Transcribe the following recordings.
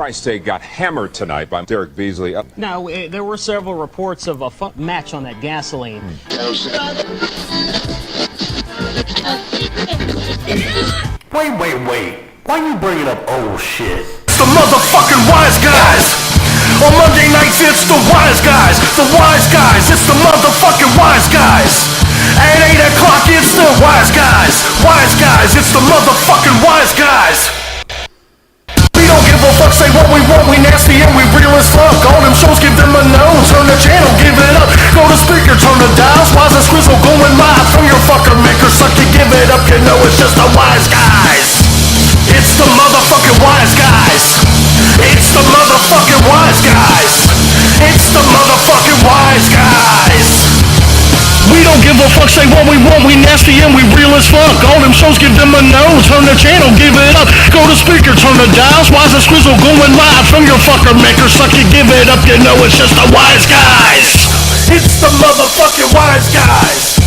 Tri-State got hammered tonight by Derek Beasley. No, there were several reports of a match on that gasoline. Wait. Why you bringing up old shit? It's the motherfucking wise guys! On Monday nights, it's the wise guys! The wise guys! It's the motherfucking wise guys! At 8 o'clock, it's the wise guys! Wise guys! It's the motherfucking wise guys! We don't give a fuck, say what we want, we nasty and we real as fuck. All them shows, give them a no, turn the channel, give it up. Go to speaker, turn the dials, Wise and Squizzle going live from your fucker maker. Suck to give it up, you know it's just the wise guys. It's the motherfucking wise guys. It's the motherfucking wise guys. It's the motherfucking wise guys. We don't give a fuck, say what we want, we nasty and we real as fuck. All them shows, give them a no, turn the channel, give it up. Go to speaker, turn the dials, Wise and Squizzle going live from your fucker maker. Suck to give it up, you know it's just the wise guys. It's the motherfucking wise guys.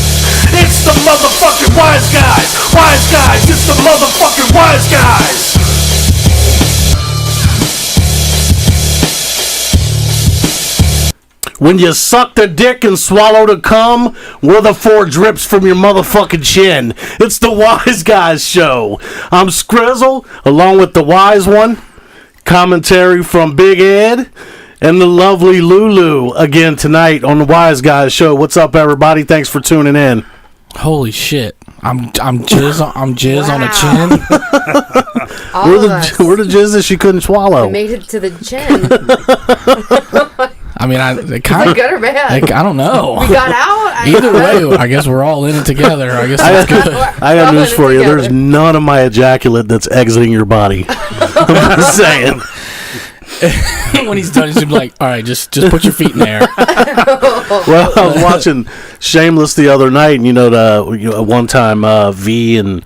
It's the motherfucking wise guys. Wise guys, it's the motherfucking wise guys. When you suck the dick and swallow the cum, we're the four drips from your motherfucking chin. It's the Wise Guys Show. I'm Scrizzle, along with the Wise One. Commentary from Big Ed and the lovely Lulu again tonight on the Wise Guys Show. What's up, everybody? Thanks for tuning in. Holy shit! I'm jizz on a chin. We're the jizz that she couldn't swallow. I made it to the chin. I mean, Is it good or bad? I don't know. We got out. Either way, I guess we're all in it together. I guess that's good. I got news for you. There's none of my ejaculate that's exiting your body. I'm just saying. When he's done, he's gonna be like, "All right, just put your feet in there." Well, I was watching Shameless the other night, and one time V and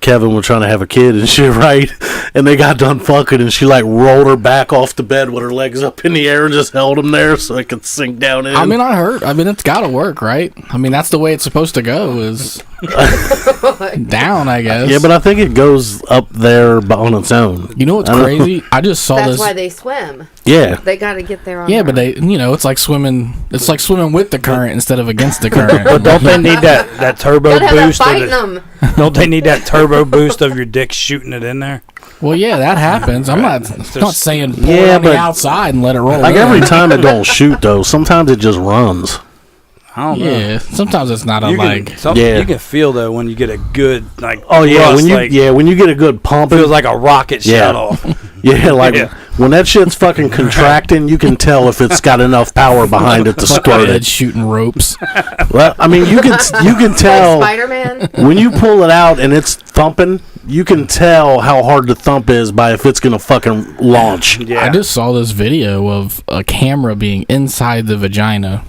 Kevin were trying to have a kid and shit, right? And they got done fucking, and she like rolled her back off the bed with her legs up in the air and just held them there so it could sink down in. I mean, it's gotta work, right? I mean, that's the way it's supposed to go. Is down, I guess. Yeah, but I think it goes up there on its own. You know what's crazy? I just saw That's this. why they swim. Yeah, They got to get there on Yeah, their but it's like swimming. It's like swimming with the current instead of against the current. But don't they need that turbo own. Gotta have boost? that fight in them. Don't they need that turbo boost of your dick shooting it in there? Well, yeah, that happens. I'm not saying pull it Yeah, on the but outside and let it roll. like in. every time it don't shoot though. Sometimes it just runs. I don't know. Yeah, sometimes it's not You like. you can feel though when you get a good Oh yeah, thrust, when you get a good pump, it feels like a rocket Yeah. shut off. Yeah, when that shit's fucking contracting, you can tell if it's got enough power behind it to squirt Ed it. shooting ropes. Well, I mean, you can tell Like Spider-Man. when you pull it out and it's thumping. You can tell how hard the thump is by if it's gonna fucking launch. Yeah. I just saw this video of a camera being inside the vagina.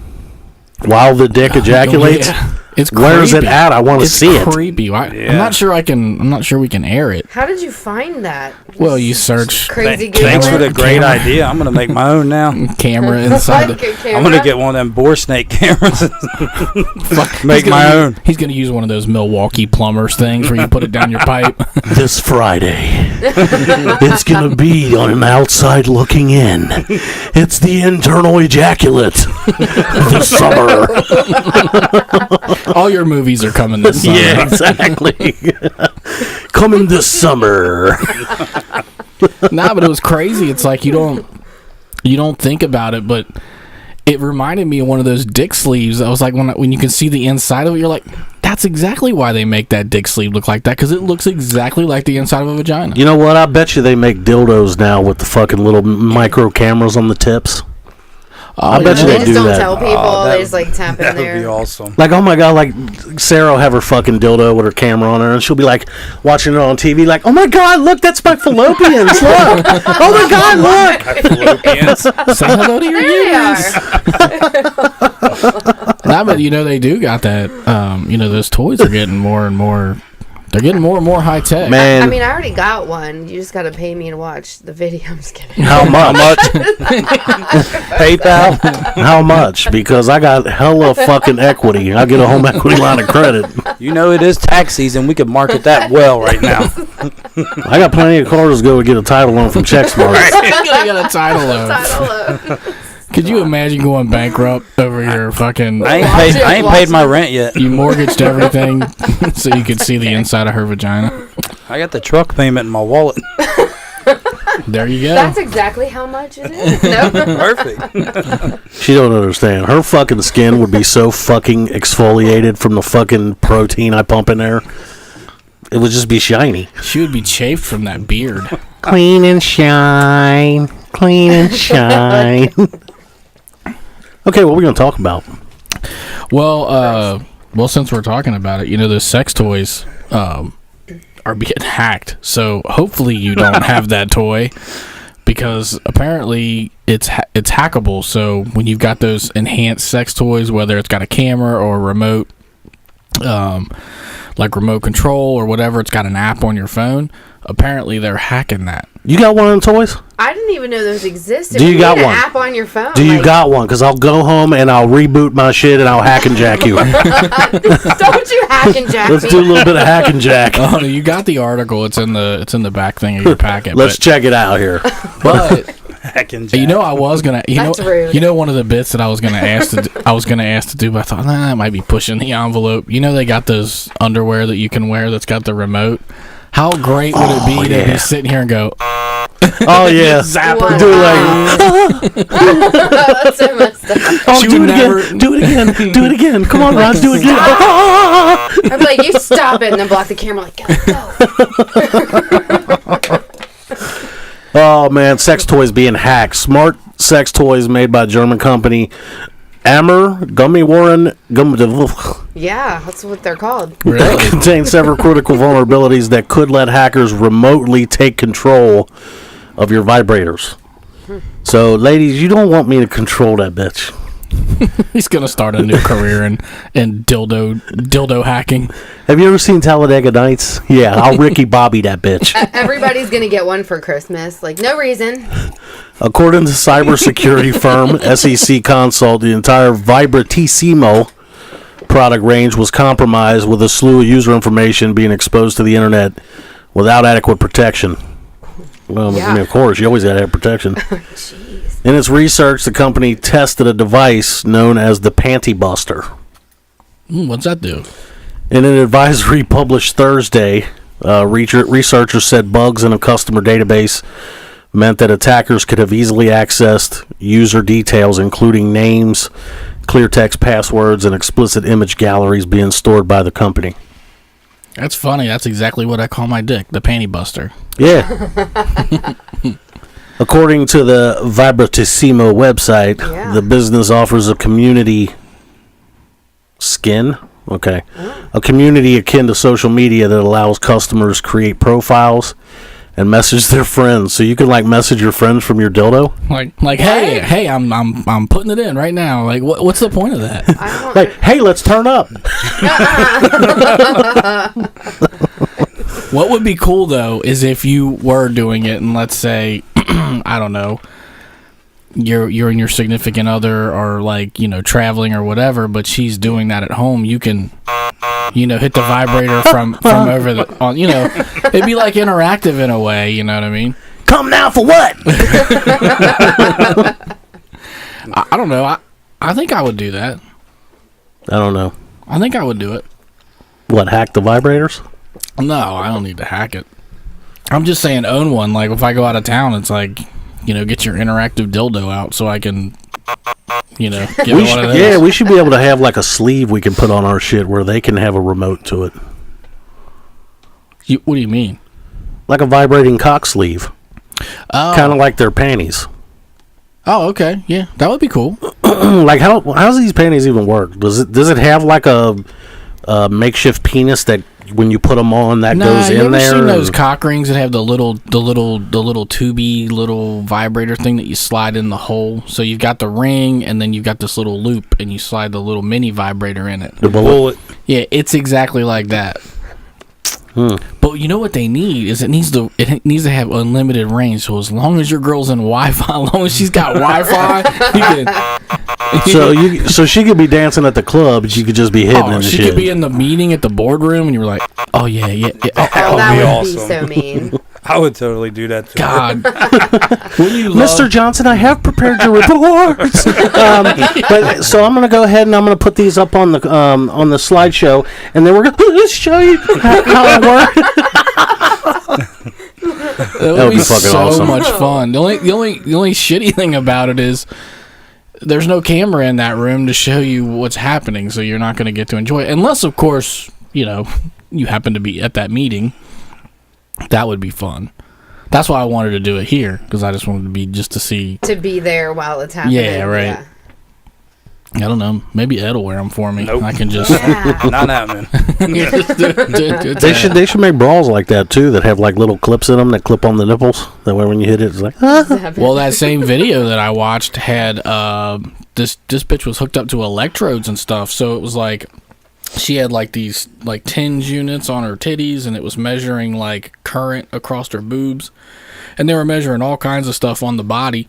While the dick ejaculates. Yeah. It's Where's it creepy. at? I want to see it. It's creepy. I'm Yeah. not sure I'm not sure we can air it. How did you find that? Well, you search Crazy Thanks for the Googling? great Camera. idea. I'm gonna make my own now. camera inside. Like a the, camera? I'm gonna get one of them bore snake cameras. He's Make gonna my use- own. He's gonna use one of those Milwaukee plumbers things where you put it down your pipe. This Friday, it's gonna be on an outside looking in. It's the internal ejaculate. The summer. All your movies are coming this summer. Yeah, exactly. Coming this summer. Nah, but it was crazy. It's like you don't think about it, but it reminded me of one of those dick sleeves. I was like, when you can see the inside of it, you're like, that's exactly why they make that dick sleeve look like that, because it looks exactly like the inside of a vagina. You know what? I bet you they make dildos now with the fucking little micro cameras on the tips. I bet you They they just do don't that. tell people. that They just like tap in That would there. be awesome. Like, oh my god, like Sarah will have her fucking dildo with her camera on her, and she'll be like watching it on TV, like, oh my god, look, that's my fallopians, look, oh my god, look. Fallopians. Say hello to your There they uterus. are. Nah, but they do got that. Those toys are getting more and more They're getting more and more high tech. Man, I mean, I already got one. You just got to pay me to watch the video. I'm just kidding. how much? PayPal. How much? Because I got hella fucking equity. I get a home equity line of credit. You know it is tax season. We could market that well right now. I got plenty of cars to go and get a title loan from Checksmart. I'm gonna get a title loan. Could you imagine going bankrupt over your fucking? I ain't paid my rent yet. You mortgaged everything so you could see the inside of her vagina. I got the truck payment in my wallet. There you go. That's exactly how much it is. No? Perfect. She don't understand. Her fucking skin would be so fucking exfoliated from the fucking protein I pump in there. It would just be shiny. She would be chafed from that beard. Clean and shine. Clean and shine. Okay, what are we going to talk about? Well, since we're talking about it, those sex toys are being hacked. So hopefully you don't have that toy, because apparently it's hackable. So when you've got those enhanced sex toys, whether it's got a camera or a remote, like remote control or whatever, it's got an app on your phone. Apparently they're hacking that. You got one of them toys? I didn't even know those existed. Do you got need one? An app on your phone. Do you got one? Because I'll go home and I'll reboot my shit and I'll hack and jack you. Don't you hack and jack Let's me. do a little bit of hack and jack. Oh, you got the article. It's in the back thing of your packet. Let's check it out here. But Hacking I was gonna. That's rude. One of the bits that I was gonna ask to do, but I thought that might be pushing the envelope. They got those underwear that you can wear that's got the remote. How great would it be to be sitting here and go? Oh yeah, Zap Wow. her. do like. That's so messed up. Oh, She do would it never- again. Do it again. Do it again. Come on, Rod. Do it again. I'd be like, you stop it, and then block the camera. Like, go. Oh man, sex toys being hacked. Smart sex toys made by German company Ammer Gummy Warren Yeah, that's what they're called. Really? contain several critical vulnerabilities that could let hackers remotely take control of your vibrators. So, ladies, you don't want me to control that bitch. He's gonna start a new career in dildo hacking. Have you ever seen Talladega Nights? Yeah, I'll Ricky Bobby that bitch. Everybody's gonna get one for Christmas. Like, no reason. According to cybersecurity firm SEC Consult, the entire Vibratissimo product range was compromised, with a slew of user information being exposed to the internet without adequate protection. Well, I mean, of course, you always got to have protection. Jeez. In its research, the company tested a device known as the Panty Buster. What's that do? In an advisory published Thursday, researchers said bugs in a customer database meant that attackers could have easily accessed user details, including names, clear text passwords, and explicit image galleries being stored by the company. That's funny. That's exactly what I call my dick, the panty buster. Yeah. According to the Vibratissimo website, Yeah. the business offers a community skin. Okay. A community akin to social media that allows customers create profiles and message their friends. So you can message your friends from your dildo. Like, hey, I'm putting it in right now. Like, what's the point of that? I don't. Like, hey, let's turn up. What would be cool though is if you were doing it, and let's say, I don't know, you're and your significant other are traveling or whatever, but she's doing that at home. You can, hit the vibrator from over the on. It'd be like interactive in a way. You know what I mean? Come now for what? I don't know. I think I would do that. I don't know. I think I would do it. What, hack the vibrators? No, I don't need to hack it. I'm just saying own one. Like, if I go out of town, it's like, get your interactive dildo out so I can, give it one of those. Yeah, we should be able to have a sleeve we can put on our shit where they can have a remote to it. What do you mean? Like a vibrating cock sleeve. Oh. Kind of like their panties. Oh, okay. Yeah, that would be cool. How does these panties even work? Does it have a makeshift penis that when you put them on that goes you in ever there? seen those cock rings that have the little tubey little vibrator thing that you slide in the hole? So you've got the ring and then you've got this little loop and you slide the little mini vibrator in it. The bullet. Yeah, it's exactly like that. But you know what they need is it needs to have unlimited range. So as long as your girl's in Wi-Fi, as long as she's got Wi-Fi, you can. So she could be dancing at the club, but she could just be hidden in the she shit. could be in the meeting at the boardroom, and you were like, "Oh yeah. Oh, would that be would awesome. be so mean. I would totally do that too. God, when you Mr. Johnson, I have prepared your reports. But so I'm going to go ahead and I'm going to put these up on the slideshow, and then we're going to show you how it works. That would be fucking so awesome. much fun. The only shitty thing about it is there's no camera in that room to show you what's happening, so you're not going to get to enjoy it. Unless, of course, you happen to be at that meeting. That would be fun. That's why I wanted to do it here, because I just wanted to be just to see. To be there while it's happening. Yeah, right. I don't know. Maybe Ed will wear them for me. Nope. I can just. Yeah. Not happening. They should make bras like that too that have like little clips in them that clip on the nipples. That way when you hit it, it's like Well, that same video that I watched had this bitch was hooked up to electrodes and stuff. So it was like she had like these like TENS units on her titties, and it was measuring like current across her boobs, and they were measuring all kinds of stuff on the body.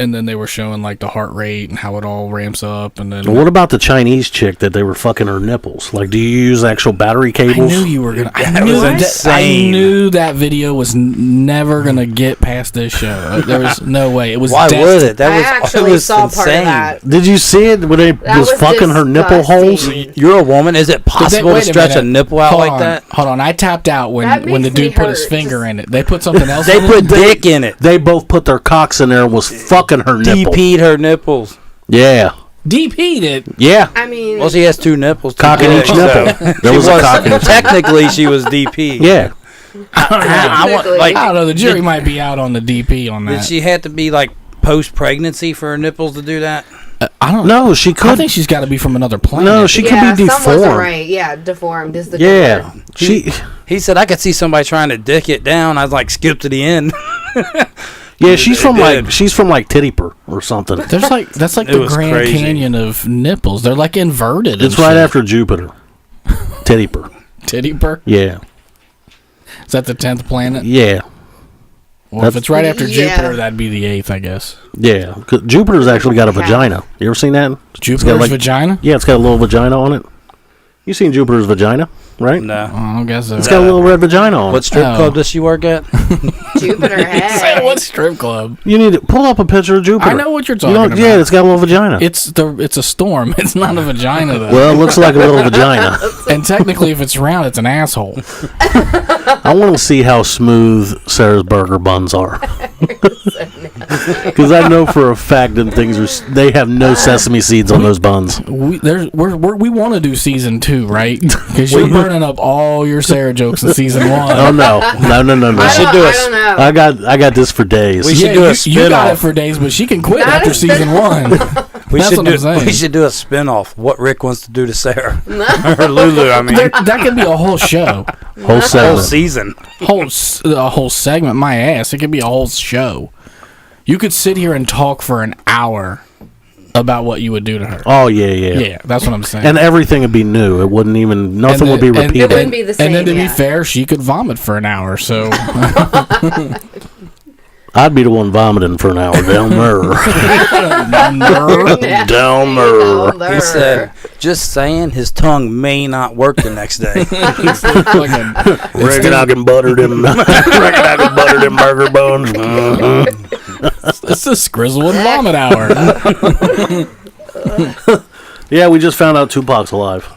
And then they were showing like the heart rate and how it all ramps up, and then What about the Chinese chick that they were fucking her nipples? Like, do you use actual battery I cables? knew you were gonna. That was I insane. knew that video was never gonna get past this show. There was no way. It was. Why destined. would it? That I was actually it was saw insane. part of that. Did you see it when they That was was fucking her nipple holes? disgusting. You're a woman. Is it possible to wait a stretch a minute. nipple out Hold like on, that? Hold on, I tapped out That when the makes me dude put his hurt. finger in it. They put something else. They in put it? dick in it. They both put their cocks in there and was fucking her nipple. DP'd her nipples. Yeah, DP'd it. yeah. I mean, Well, she has two nipples. Cock in Yeah, each so- nipple. There was a cock in each. Technically, she was DP. Yeah. I want like. I don't know. The jury might be out on the DP on Did that. she have to be like post-pregnancy for her nipples to do that? I don't know. No, she I could. think she's got to be from another planet. No, she yeah, could be some wasn't deformed. right. Yeah, deformed is the good Yeah, word. she. He said I could see somebody trying to dick it down. I was like, skip to the end. Yeah, she's from did. like Tittyper or something. There's like that's like It the was Grand crazy. Canyon of nipples. They're like inverted. It's and right shit. after Jupiter. Tittyper. Titty Burr. Yeah, Is that the 10th planet? yeah, Well, if it's right after Yeah. Jupiter, that'd be the 8th, I guess. yeah. 'Cause Jupiter's actually got a vagina. You ever seen that? Jupiter's like- vagina? Yeah, it's got a little vagina on it. You seen Jupiter's vagina, right? No. Oh, I guess so. It's got a little red vagina on What it. strip Oh. club does she work at? Jupiter Say, head. what strip club? You need to pull up a picture of Jupiter. I know what you're You talking know, about. yeah, it's got a little vagina. It's a storm. It's not a vagina though. Well, it looks like a little vagina. And technically, if it's round, it's an asshole. I want to see how smooth Sarah's burger buns are. Because I know for a fact that they have no sesame seeds on those buns. We want to do season 2, right? Because you're burning up all your Sarah jokes in season 1. Oh no. I don't know. I got this for days. We should do a you got it spin-off. for days, but she can quit Not after a season 1. We That's should what do. I'm saying. We should do a spin-off. What Rick wants to do to Sarah or Lulu. I mean, That could be a whole show, Whole whole segment. season. a whole segment. My ass, it could be a whole show. You could sit here and talk for an hour about what you would do to her. Oh yeah. Yeah, that's what I'm saying. And everything would be new. It wouldn't even. Nothing would be repeated. It wouldn't be the And then same, to be yeah. fair, she could vomit for an hour. So I'd be the one vomiting for an hour down there. Down there. He said, "Just saying, his tongue may not work the next day." Reckon I can butter them. Reckon I can butter them burger buns. It's the Scrizzle and Vomit Hour. Yeah, we just found out Tupac's alive.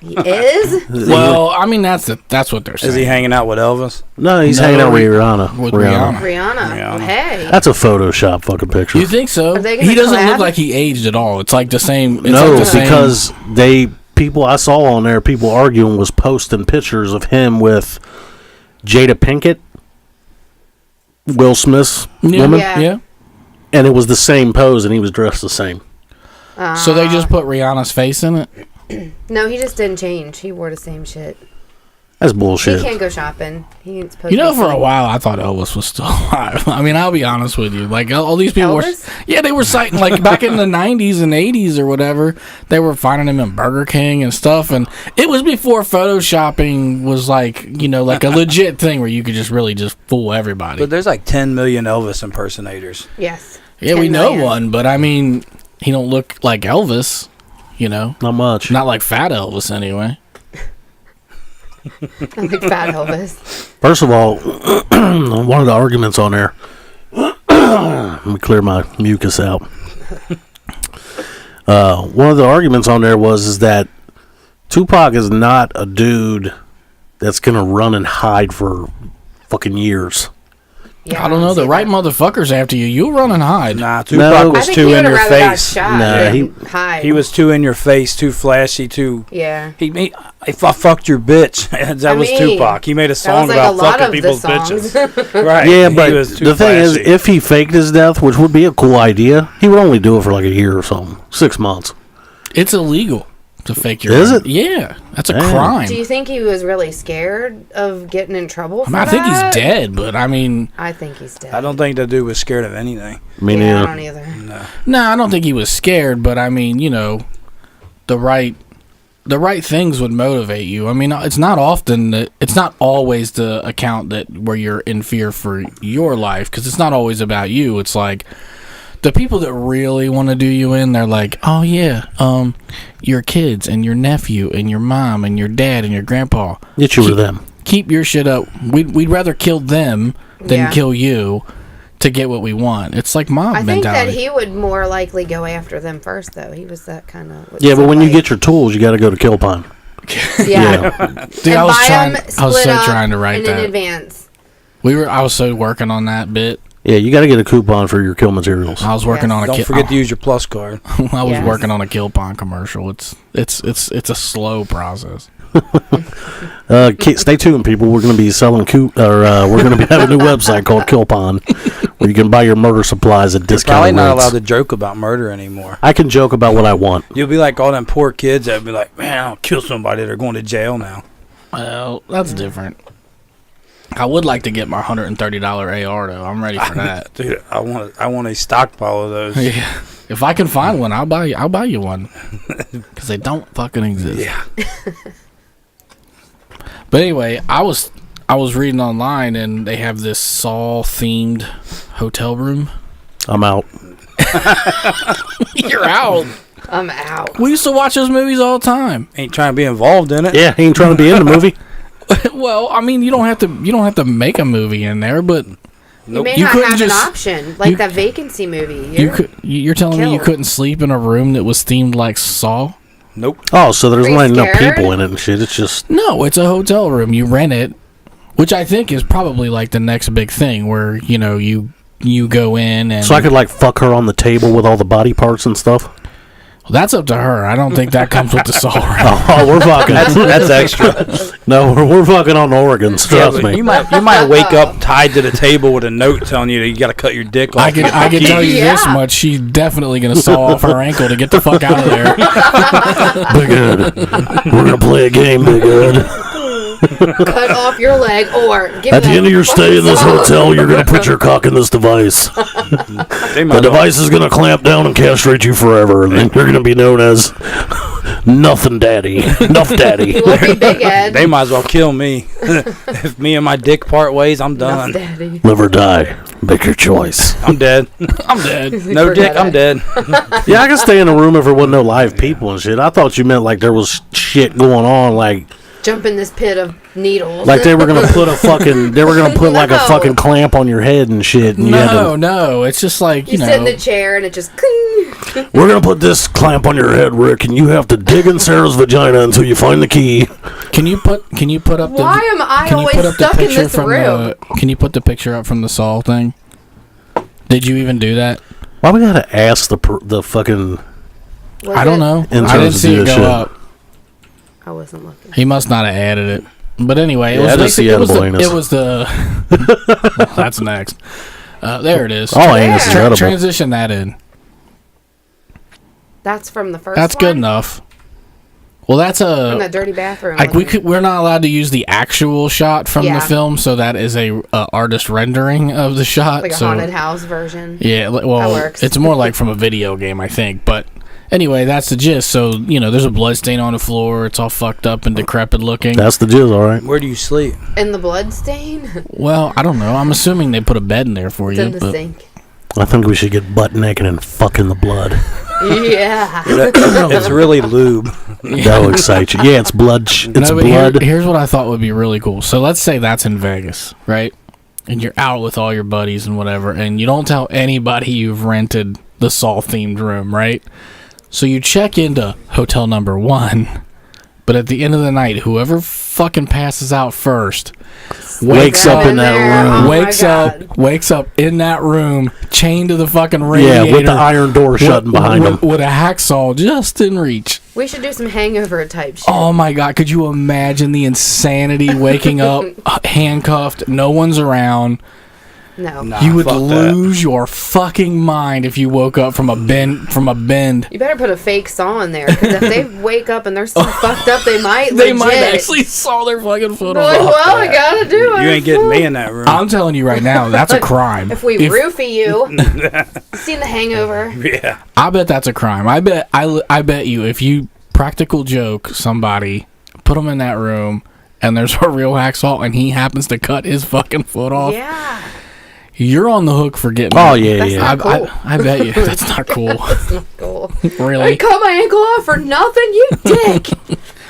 He is? Well, I mean that's what they're saying. Is he hanging out with Elvis? No, he's No, hanging out with Rihanna. with Rihanna. Rihanna. Yeah. Hey. That's a Photoshop fucking picture. You think so? Are they gonna He doesn't collab? look like he aged at all. It's like the same. It's No, like the same- because people I saw on there, people arguing was posting pictures of him with Jada Pinkett, Will Smith's woman, Yeah. and it was the same pose, and he was dressed the same. So they just put Rihanna's face in it. No, he just didn't change. He wore the same shit. That's He bullshit. can't go shopping. He ain't supposed You to know, be for a seen. while, I thought Elvis was still alive. I mean, I'll be honest with you. Like, all these people Elvis? were... they were citing, like, back in the 90s and 80s or whatever, they were finding him in Burger King and stuff, and it was before Photoshopping was, like, you know, like a legit thing where you could just really just fool everybody. But there's like 10 million Elvis impersonators. Yes. Yeah, 10 we know million. one, but I mean, he don't look like Elvis, you know? Not much. Not like Fat Elvis, anyway. I'm like Fat Elvis. First of all, one of the arguments on there. Let me clear my mucus out. One of the arguments on there is that Tupac is not a dude that's gonna run and hide for fucking years. Yeah, I don't know. see The right that. motherfuckers after you. You'll run and hide. Nah, No. Tupac I was think too he in would your have rather got face. shot Nah, than hide. He was too in your face, too flashy, too. Yeah. If I fucked your bitch, that was mean, Tupac. He made a That song was like a about lot fucking of the people's songs. bitches. Right. Yeah, He but was too the thing is, flashy. if he faked his death, which would be a cool idea, he would only do it for like a year or something, 6 months. It's illegal to fake your Is own. it? Yeah, that's a Damn. crime. Do you think he was really scared of getting in trouble? I For mean, I think he's that? dead, but I mean, I think he's dead. I don't think that dude was scared of anything. Me Yeah, I neither. don't either. no, I don't think he was scared. But I mean, you know, the right things would motivate you. I mean, it's not often that it's not always the account that where you're in fear for your life because it's not always about you. It's like the people that really want to do you in. They're like, oh yeah, your kids and your nephew and your mom and your dad and your grandpa. Get you rid of them. Keep your shit up. We'd rather kill them than Yeah. kill you to get what we want. It's like mob I think that mentality. he would more likely go after them first, though. He was that kind of. Yeah, but when you get your tools, you got to go to Killpine. yeah, Dude, and I was buy trying. them, I was split so up, trying to write and in that. advance. I was so working on that bit. Yeah, you got to get a coupon for your kill materials. I was working Yes. on a. Don't forget to use your plus card. I was Yes. working on a Killpon commercial. It's a slow process. Stay tuned, people. We're going to be selling we're going to be having a new website called Killpon, where you can buy your murder supplies at Probably discounted not rates. allowed to joke about murder anymore. I can joke about what I want. You'll be like all them poor kids that be like, man, I'll kill somebody. They're going to jail now. Well, that's different. I would like to get my $130 AR though. I'm ready for that. Dude, I want a stockpile of those. Yeah. If I can find one, I'll buy you one. Because they don't fucking exist. Yeah. But anyway, I was reading online and they have this Saw themed hotel room. I'm out. You're out. I'm out. We used to watch those movies all the time. Ain't trying to be involved in it. Yeah, he ain't trying to be in the movie. Well, I mean, you don't have to make a movie in there, but You may You not couldn't have just- an option, like you- that vacancy movie. you're telling me you killed. couldn't sleep in a room that was themed like Saw? Nope. Oh, so there's Are you not enough scared? people in it and shit. It's just No, it's a hotel room. You rent it, which I think is probably like the next big thing where, you know, you go in and so I could like fuck her on the table with all the body parts and stuff. Well, that's up to her. I don't think that comes with the Saw room. Oh, we're fucking. That's extra. No, we're fucking on organs. Yeah, Trust but me. you might wake up tied to the table with a note telling you that you got to cut your dick off. I can tell you this Yeah. much: she's definitely gonna saw off her ankle to get the fuck out of there. Big Ed, we're gonna play a game, Big Ed. Cut off your leg, or give At the them end of your stay in this fucking hotel, you're gonna put your cock in this device. They might The as well- device is gonna clamp down and castrate you forever, and then you're gonna be known as Nothing Daddy, Nuff Daddy. You won't be Big Ed. They might as well kill me. If me and my dick part ways, I'm Enough, done. Daddy. Live or die, make your choice. I'm dead. I'm dead. No dick, Forget I'm it. dead. Yeah, I can stay in a room if there wasn't no live people and shit. I thought you meant like there was shit going on, like Jump in this pit of needles. they were gonna put like a No. fucking clamp on your head and shit. And you had to, No, it's just like You you sit in know. the chair and it just. Cling. we're gonna put this clamp on your head, Rick, and you have to dig in Sarah's vagina until you find the key. Can you put up the? Why am I can you always put up the stuck in picture this from room? Can you put the picture up from the Saw thing? Did you even do that? Why we gotta ask the fucking? Was I don't it- know. Interns I didn't to see do it that go shit. up. I wasn't looking. He must not have added it. But anyway, Yeah, I just see it was edible anus. it was the. Well, that's next. There it is. Oh, anus is Tra- edible. Transition that in. That's from the first That's one? good enough. Well, that's in that dirty bathroom. like we're not allowed to use the actual shot from Yeah. the film, so that is a artist rendering of the shot. like a so, haunted house version. Yeah, well, That works. it's more like from a video game, I think. But anyway, that's the gist. So there's a blood stain on the floor. It's all fucked up and decrepit looking. That's the jizz, all right. Where do you sleep? And the blood stain. Well, I don't know. I'm assuming they put a bed in there for It's you. in the But sink. I think we should get butt naked and fuck in the blood. Yeah. It's really lube. That'll excite you. Yeah, it's blood. It's no, but blood. here's what I thought would be really cool. So let's say that's in Vegas, right? And you're out with all your buddies and whatever, and you don't tell anybody you've rented the Saw themed room, right? So you check into hotel number 1, but at the end of the night, whoever fucking passes out first Wakes up in that there. room. Oh my wakes up in that room, chained to the fucking Yeah, radiator. with the iron door shutting behind him. with a hacksaw just in reach. We should do some hangover type shit. Oh my god, could you imagine the insanity waking up handcuffed, no one's around. No. You would fuck that. lose your fucking mind if you woke up from a bend. You better put a fake saw in there, because if they wake up and they're still fucked up, they might. They legit. might actually saw their fucking foot They're like, off. well, I gotta do it. You ain't getting me in that room. I'm telling you right now, that's a crime. If we roofie you, seen The Hangover? Yeah. I bet that's a crime. I bet you if you practical joke somebody, put them in that room, and there's a real hacksaw, and he happens to cut his fucking foot off. Yeah. You're on the hook for getting. Oh yeah, That's yeah. not cool. I bet you that's not cool. That's not cool. I Really? cut my ankle off for nothing, you dick.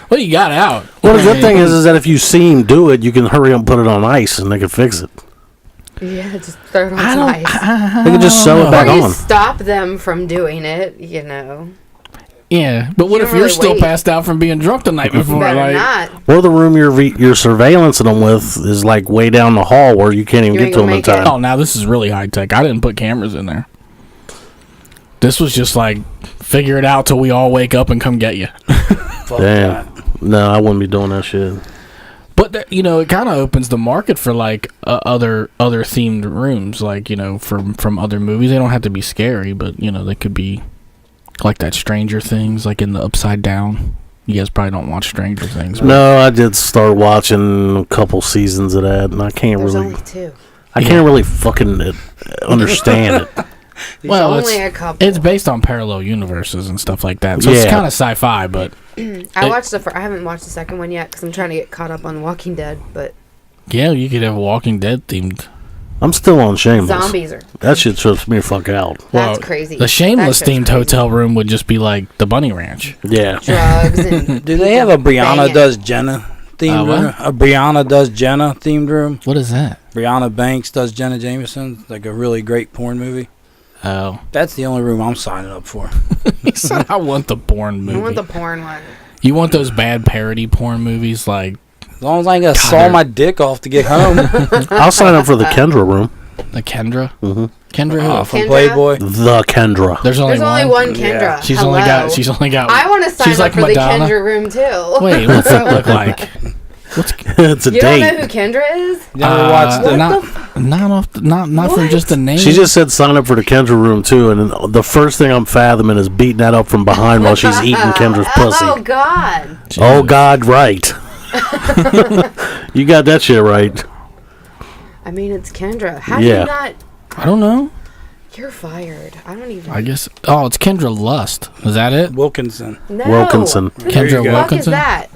Well, you got out. Well, the good thing is that if you see him do it, you can hurry up and put it on ice, and they can fix it. Yeah, just throw it on some ice. They can just sew it back Or you on. stop them from doing it, you know. Yeah, but what You if don't you're really still wait. passed out from being drunk the night before? Better Like, not. Or the room you're surveillancing them with is like way down the hall where you can't even You get ain't to them gonna in make it. time. oh, now this is really high tech. I didn't put cameras in there. This was just like figure it out till we all wake up and come get you. Fuck that. Damn. No, I wouldn't be doing that shit. But it kind of opens the market for like other themed rooms, like from other movies. They don't have to be scary, but they could be like that Stranger Things, like in the Upside Down. You guys probably don't watch Stranger Things. But No, I did start watching a couple seasons of that, and I can't There's really, only two. I can't really fucking understand it. well, only a couple. it's based on parallel universes and stuff like that, so it's Yeah. kind of sci-fi. But I watched I haven't watched the second one yet because I'm trying to get caught up on Walking Dead, but yeah, you could have Walking Dead themed. I'm still on Shameless. zombies are That shit trips me the fuck out. that's crazy. The Shameless That shit's themed crazy. hotel room would just be like the Bunny Ranch. Yeah. Drugs and Do they have a Brianna banging. Does Jenna themed what? room? A Brianna Does Jenna themed room? What is that? Brianna Banks does Jenna Jameson, like a really great porn movie. Oh, That's the only room I'm signing up for. he said I want the porn movie. I want the porn one. You want those bad parody porn movies like As long as I ain't got to saw my dick off to get home. I'll sign up for the Kendra room. the Kendra? Mm-hmm. Kendra who? From Kendra? Playboy. The Kendra. There's only There's only one Kendra. Yeah. She's Hello. only got I want to sign she's up like for Madonna. the Kendra room too. Wait, what's that look like? It's a You don't know date. who Kendra is? You never watched What the... Not from just the name. She just said sign up for the Kendra room too, and then the first thing I'm fathoming is beating that up from behind while she's eating Kendra's pussy. Oh God. Oh God, right. You got that shit right. I mean, it's Kendra. How do Yeah. you not? I don't know. You're fired. I don't even. I guess. Oh, it's Kendra Lust. Is that it? Wilkinson. No. Wilkinson. Who the Kendra fuck Wilkinson? is that?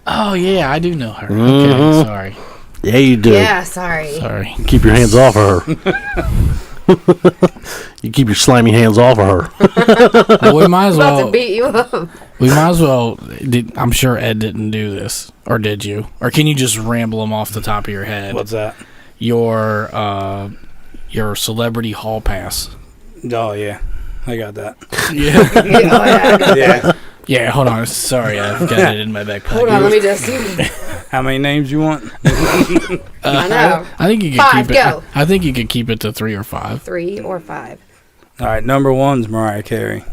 Oh yeah, I do know her. Mhm. Okay, sorry. Yeah, you do. Yeah, sorry. Sorry. Keep your hands off of her. You keep your slimy hands off of her. Well, we might as About to well. beat you up. We might as well. I'm sure Ed didn't do this, or did you? Or can you just ramble them off the top of your head? What's that? Your celebrity hall pass. Oh, yeah. I got that. Yeah. Yeah. Yeah. Yeah. Hold on. Sorry, I've got it in my backpack. Hold on, let me just. How many names you want? I know. I think you could Five, keep it. go. I think you could keep it to 3 or 5. 3 or 5. All right, number one's Mariah Carey.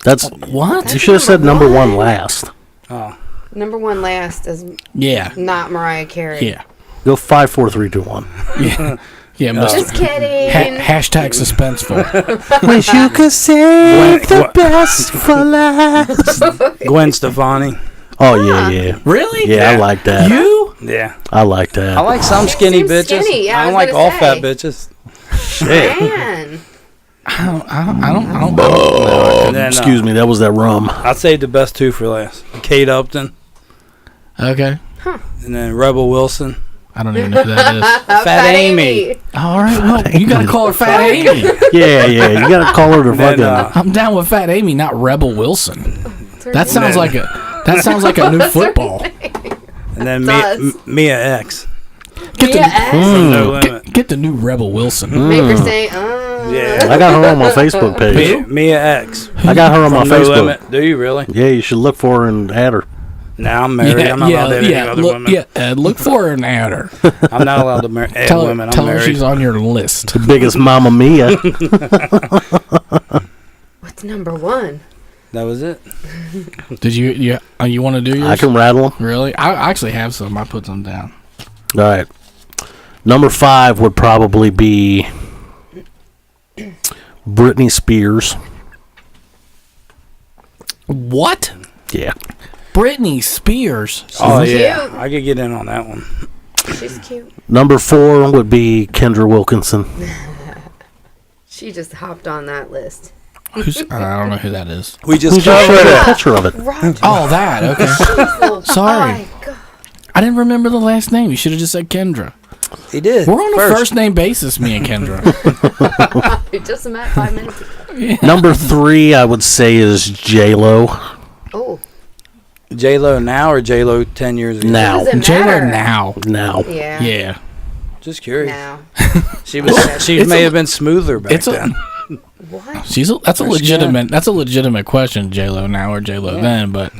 That's What? you should have said number one last. Oh, Number 1 last is Yeah. not Mariah Carey. Yeah. Go 5, 4, 3, 2, 1. Yeah. Yeah, Mr. Just kidding. Hashtag suspenseful. Wish you could save the best for last. Gwen Stefani. Oh yeah. Really? Yeah, I like that. You? Yeah. I like that. I like some skinny seems bitches. skinny, yeah, I I don't was like gonna all say. fat bitches. Man. I don't. And then, Excuse me, that was that rum. I'd say the best two for last. Kate Upton Okay. and then Rebel Wilson. I don't even know who that is. Fat Amy. All right. Well, you gotta call her Fat Amy. Yeah, you gotta call her the Then, fucking. I'm down with Fat Amy, not Rebel Wilson. That sounds like a new football. And then Does. Mia X. Get Mia X. From No Limit. get the new Rebel Wilson. Make her say, Yeah. I got her on my Facebook page. Mia X. I got her on my From No Facebook. Limit. Do you really? Yeah, you should look for her and add her. Now I'm married. I'm not allowed to date any other women. Look for her and add her. I'm not allowed to add Tell women. I'm her married. she's on your list. The biggest Mamma Mia. What's number one? That was it. Did you want to do yours? I can rattle them. Really? I actually have some. I put some down. All right. Number 5 would probably be Britney Spears. What? Yeah. Britney Spears. Oh Cute. yeah, I could get in on that one. She's cute. Number 4 would be Kendra Wilkinson. She just hopped on that list. Who's, I don't know who that is. We just We just showed covered a it. picture of it. Roger. Oh, that. Okay. Sorry. My God. I didn't remember the last name. You should have just said Kendra. He did. We're on a first name basis, me and Kendra. We just met 5 minutes ago. Number 3, I would say, is J-Lo. Oh. J Lo now or J Lo 10 years ago? Now. Does it J-Lo matter? now. Now. Yeah. Yeah. Just curious. Now. She may have been smoother back It's a, then. What? that's a legitimate question, J-Lo now or J-Lo then, but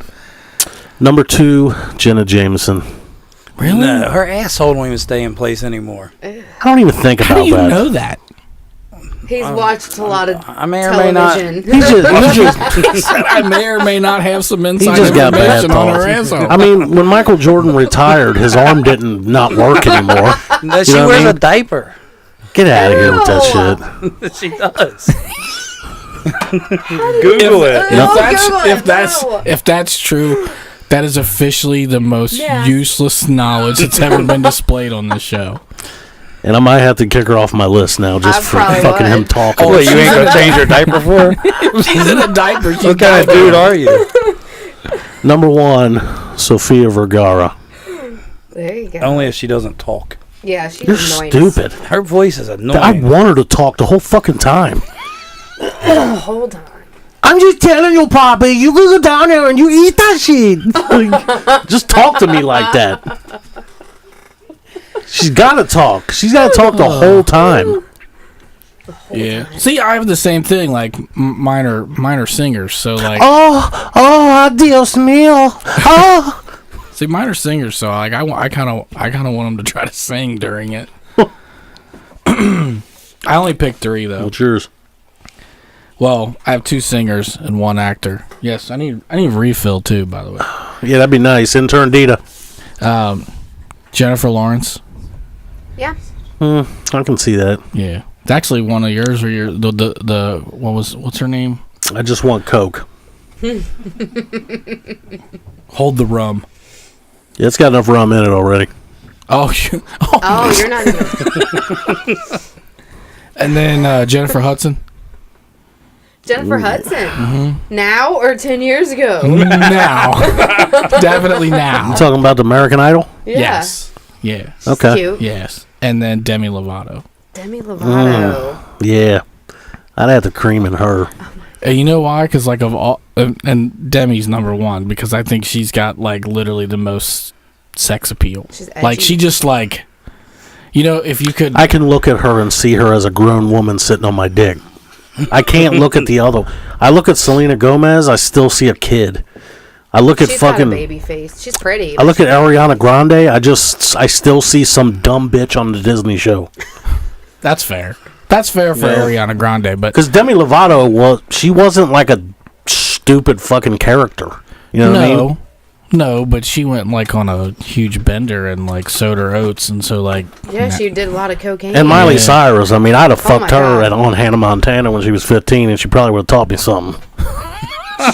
Number 2, Jenna Jameson. really? No, her asshole don't even stay in place anymore. I don't even think How about do you that. know that? He's watched a lot of I may or may not. television. He just I may or may not have some inside just got bad information on her thoughts. asshole. I mean, when Michael Jordan retired, his arm didn't not work anymore. No, she know what wears I a mean? diaper. Get out of here with that shit. She does. Google it. If that's true, that is officially the most Yeah. useless knowledge that's ever been displayed on this show. And I might have to kick her off my list now just I for probably fucking would. him talking. Wait, you ain't gonna change her diaper for her? She's in a diaper. What kind of dude are you? Number 1, Sofia Vergara. There you go. Only if she doesn't talk. Yeah, she's You're annoying. stupid. Her voice is I annoying. want her to talk the whole fucking time. Hold on. I'm just telling you, Poppy, you can go down there and you eat that shit. Just talk to me like that. She's got to talk. She's got to talk the whole time. Yeah. See, I have the same thing. Like minor singers. So like, Oh, adios mío. Oh. see, minor singers. So like, I kind of want them to try to sing during it. I only picked 3 though. What's yours? Well, I have 2 singers and 1 actor. Yes, I need refill too. By the way, Yeah, that'd be nice. Intern Dita. Jennifer Lawrence. Yeah. I can see that. Yeah, it's actually one of yours. Or your the what's her name? I just want Coke. Hold the rum. Yeah, it's got enough rum in it already. Oh, Oh, you're not even. and then Jennifer Hudson. Jennifer Hudson. Now or 10 years ago? Now, definitely now. I'm talking about the American Idol? Yeah. Yes. Yeah. Okay. Cute. Yes. And then Demi Lovato. Demi Lovato. Yeah. I'd have to cream in her. And you know why? Because like of all, and Demi's number 1 because I think she's got like literally the most sex appeal. She's Like edgy. she just like, you know, if you could. I can look at her and see her as a grown woman sitting on my dick. I can't look at the other. I look at Selena Gomez, I still see a kid. I look at She's got a fucking. baby face. She's pretty. I look at Ariana Grande, I still see some dumb bitch on the Disney show. That's fair. That's fair for Yeah. Ariana Grande, but Because Demi Lovato, she wasn't like a stupid fucking character. You know what I mean? No, but she went like on a huge bender and like sowed her oats, and so like Yeah, she did a lot of cocaine. And Miley Yeah. Cyrus, I mean, I'd have fucked my her God. on Hannah Montana when she was 15, and she probably would have taught me something.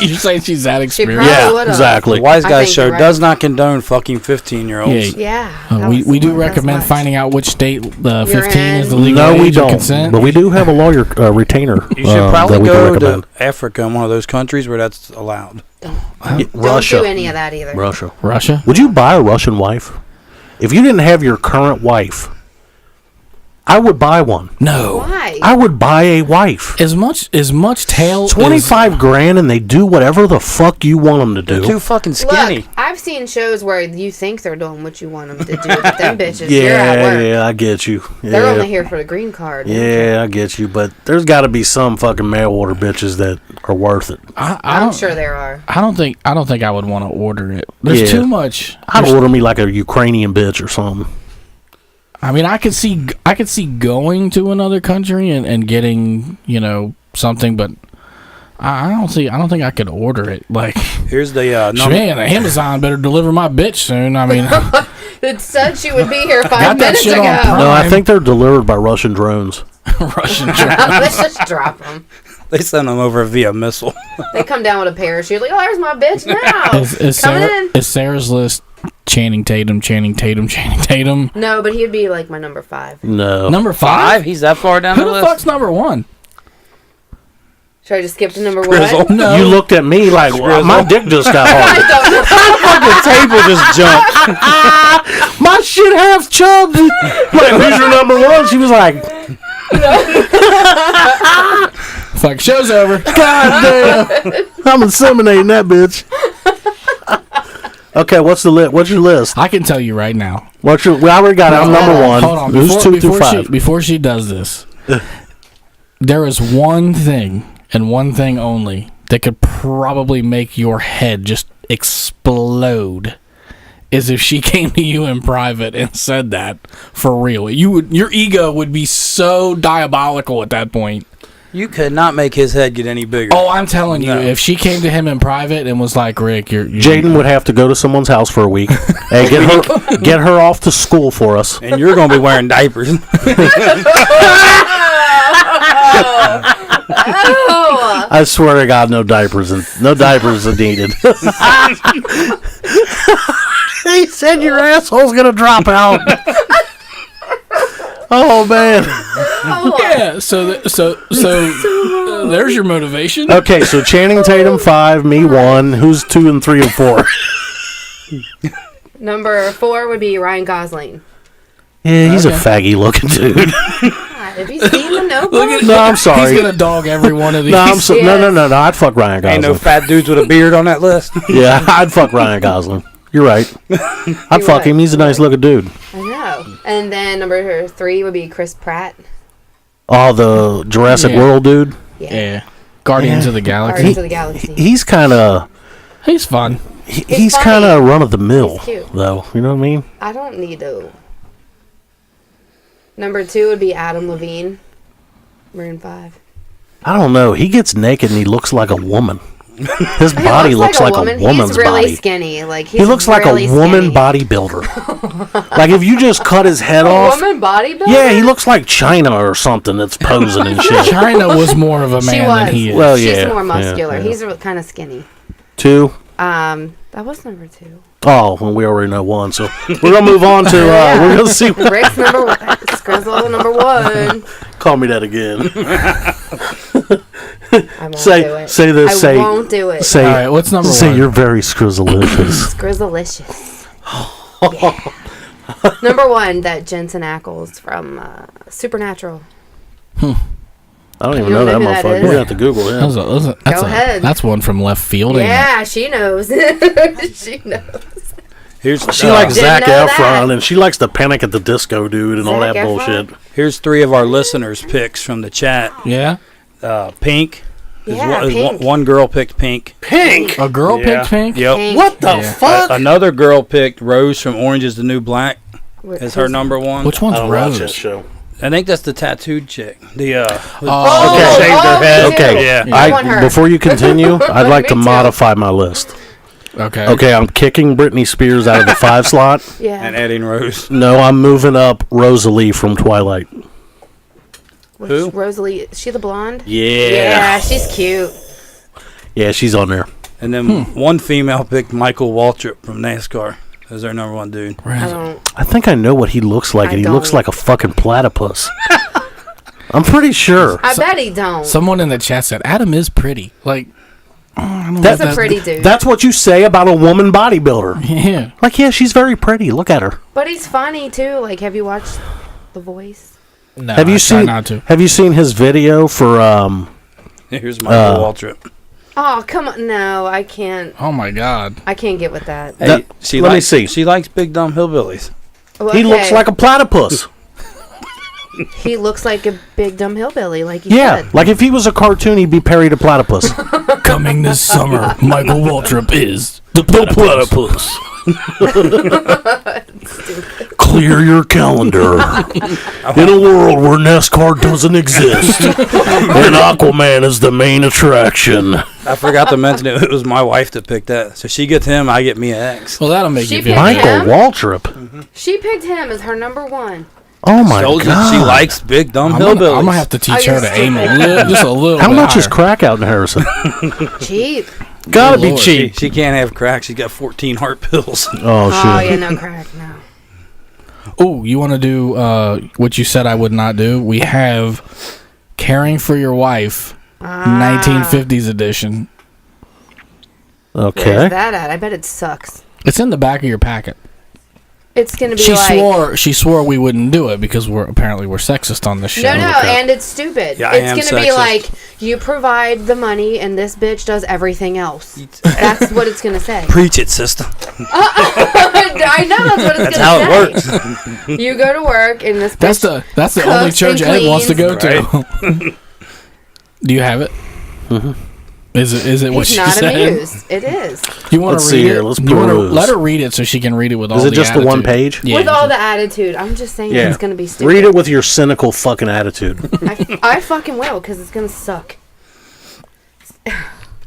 you're saying she's that She experienced. probably Yeah, would've. exactly. The Wise I Guys think show you're right. does not condone fucking 15-year-olds. Yeah. Yeah. that We was- do that was recommend much. finding out which state the You're 15 is the in. legal No, we age of don't. consent. But we do have a lawyer retainer. You should probably that we do go recommend. to Africa in one of those countries where that's allowed. Russia. Don't do any of that either. Russia. Russia. Would you buy a Russian wife? If you didn't have your current wife, I would buy one. No. Why? I would buy a wife. As much tail. 25 grand and they do whatever the fuck you want them to They're do. too fucking skinny. Look, I've seen shows where you think they're doing what you want them to do, but them bitches, you're at Yeah, work. yeah, I get you. They're Yeah. only here for the green card. Yeah, I get you, but there's got to be some fucking mail order bitches that are worth it. I I'm don't. sure there are. I don't think I would want to order it. There's Yeah. too much. I'd order me like a Ukrainian bitch or something. I mean, I could see going to another country and getting something, but I don't think I could order it. Like, Here's the number. man, Amazon better deliver my bitch soon. I mean, It said she would be here 5 Got that minutes shit ago. on Prime. No, I think they're delivered by Russian drones. Russian drone. Let's just drop them. They send them over via missile. They come down with a parachute. Like, oh, there's my bitch now. Is Coming Sarah, in. is Sarah's list Channing Tatum, Channing Tatum, Channing Tatum? No, but he'd be like my number 5. No. Number 5? 5? He's that far down Who the the list? fuck's number 1? Should I just skip to number Grizzle. 1? No. You looked at me like, well, my dick just got hard. The table just jumped. My shit half chubbed. Like, who's your number 1? She was like, Fuck, show's over. God damn. I'm inseminating that bitch. Okay, what's the list? What's your list? I can tell you right now. What's your? We already got it. I'm number 1. Hold on. Who's 2 through 5? Before she does this, there is one thing and one thing only that could probably make your head just explode. Is if she came to you in private and said that for real. Your ego would be so diabolical at that point. You could not make his head get any bigger. Oh, I'm telling you, No. if she came to him in private and was like, Rick, you're Jaden would have to go to someone's house for a week and get her off to school for us. And you're going to be wearing diapers. I swear to God, no diapers are needed. He said your asshole's gonna drop out. Oh man. yeah. So there's your motivation. Okay, so Channing Tatum 5, me 1. Who's 2 and 3 and 4? Number 4 would be Ryan Gosling. Yeah, he's a faggy looking dude. God, have you seen the Notebook? No, I'm sorry. He's gonna dog every one of these. No, Yes. no. I'd fuck Ryan Ain't no Gosling. fat dudes with a beard on that list. Yeah, I'd fuck Ryan Gosling. You're right. I'd fuck would. him. He's a nice looking dude. I know. And then number 3 would be Chris Pratt. Oh, the Jurassic Yeah. World dude. Yeah. Guardians of the Galaxy. Guardians of the Galaxy. He's kind of He's fun. he's funny. kind of run of the mill He's cute. though. You know what I mean? I don't need to. Number 2 would be Adam Levine. Maroon 5. I don't know. He gets naked and he looks like a woman. His body looks like a woman's He's really body. skinny. Like He looks like really a woman skinny. bodybuilder. Like if you just cut his head A off. woman bodybuilder? Yeah, he looks like China or something that's posing and shit. China was more of a She man was. than he is. Well, She's yeah, more yeah, muscular. yeah. He's kind of skinny. 2. That was number 2. Oh, well, we already know 1, so we're gonna move on to. We're gonna see. Rick's number 1. Scrizzle number 1. Call me that again. I won't do Say it. this. I won't do it. Say. All right, what's number Say 1? you're very scrizzleicious. Scrizzleicious. Yeah. Number 1, that Jensen Ackles from Supernatural. I don't even You know don't that know who that motherfucker. is? We're gonna have to Google him. That's one from left field. ain't it? Yeah, she knows. She knows. Here's She likes Didn't Zac know Efron, that. and she likes the Panic at the Disco dude and all Zac that Efron? bullshit. Here's 3 of our listeners' picks from the chat. Yeah. Pink. Yeah, One- Pink. one girl picked Pink. Pink. A girl Yeah. picked pink. Yep. Pink. What the Yeah. fuck? Another girl picked Rose from Orange is the New Black as her number 1. Which one's I don't watch that Rose? show. I think that's the tattooed chick. The Oh, shaved her oh, head. me too. Okay. Yeah. I want her. Before you continue, I'd like to Me too. modify my list. Okay. Okay, I'm kicking Britney Spears out of the 5 slot. Yeah. And adding Rose. No, I'm moving up Rosalie from Twilight. Who? Rosalie. Is she the blonde? Yeah. Yeah, she's cute. Yeah, she's on there. And then one female picked Michael Waltrip from NASCAR as their number 1 dude. I don't. I think I know what he looks like, I and he looks don't. like a fucking platypus. I'm pretty sure. I bet he don't. Someone in the chat said Adam is pretty. Like, He's a pretty dude. That's what you say about a woman bodybuilder. yeah. Like, yeah, she's very pretty. Look at her. But he's funny too. Like, have you watched The Voice? No, Have you I try seen? not to. Have you seen his video for? Here's Michael Waltrip. Oh, come on. No, I can't. Oh my God. I can't get with that. Hey, That- she let me likes, see. She likes big dumb hillbillies. Well, He looks okay. like a platypus. He looks like a big dumb hillbilly, like you Yeah, said. like if he was a cartoon, he'd be Perry the Platypus. Coming this summer, Michael Waltrip is the platypus. Clear your calendar. In a world where NASCAR doesn't exist, and Aquaman is the main attraction. I forgot to mention it was my wife that picked that. So she gets him, I get me an X. Well, that'll make She you feel picked better. Michael him? Waltrip. She picked him as her number 1. Oh my Told you god. she likes big dumb I'm hillbillies. gonna have to teach Are her you to aim a stupid? little, just a little. How bit much is higher. crack out in Harrison? Cheap. Gotta Good be Lord. cheap. She can't have crack. She's got 14 heart pills. Oh Oh, shit. yeah, no crack, no. Oh, you want to do what you said I would not do? We have Caring for Your Wife, 1950s edition. Where's Okay. that at? I bet it sucks. It's in the back of your packet. It's going to be She like... swore we wouldn't do it because we're sexist on this show. No, and it's stupid. Yeah, I am it's going to be sexist. like, you provide the money and this bitch does everything else. That's what it's going to say. Preach it, sister. I know that's what it's That's going how to say. it works. You go to work and this bitch... That's the only cooks church and Ed wants to go cleans. to. Do you have it? Mm-hmm. Is it what He's she not said? amused. It is. You want Let's to see read here, it? let's You wanna peruse. let her read it so she can read it with all Is the it just the one attitude. page? Yeah. With all the attitude. I'm just saying Yeah. it's going to be stupid. Read it with your cynical fucking attitude. I fucking will, because it's going to suck. It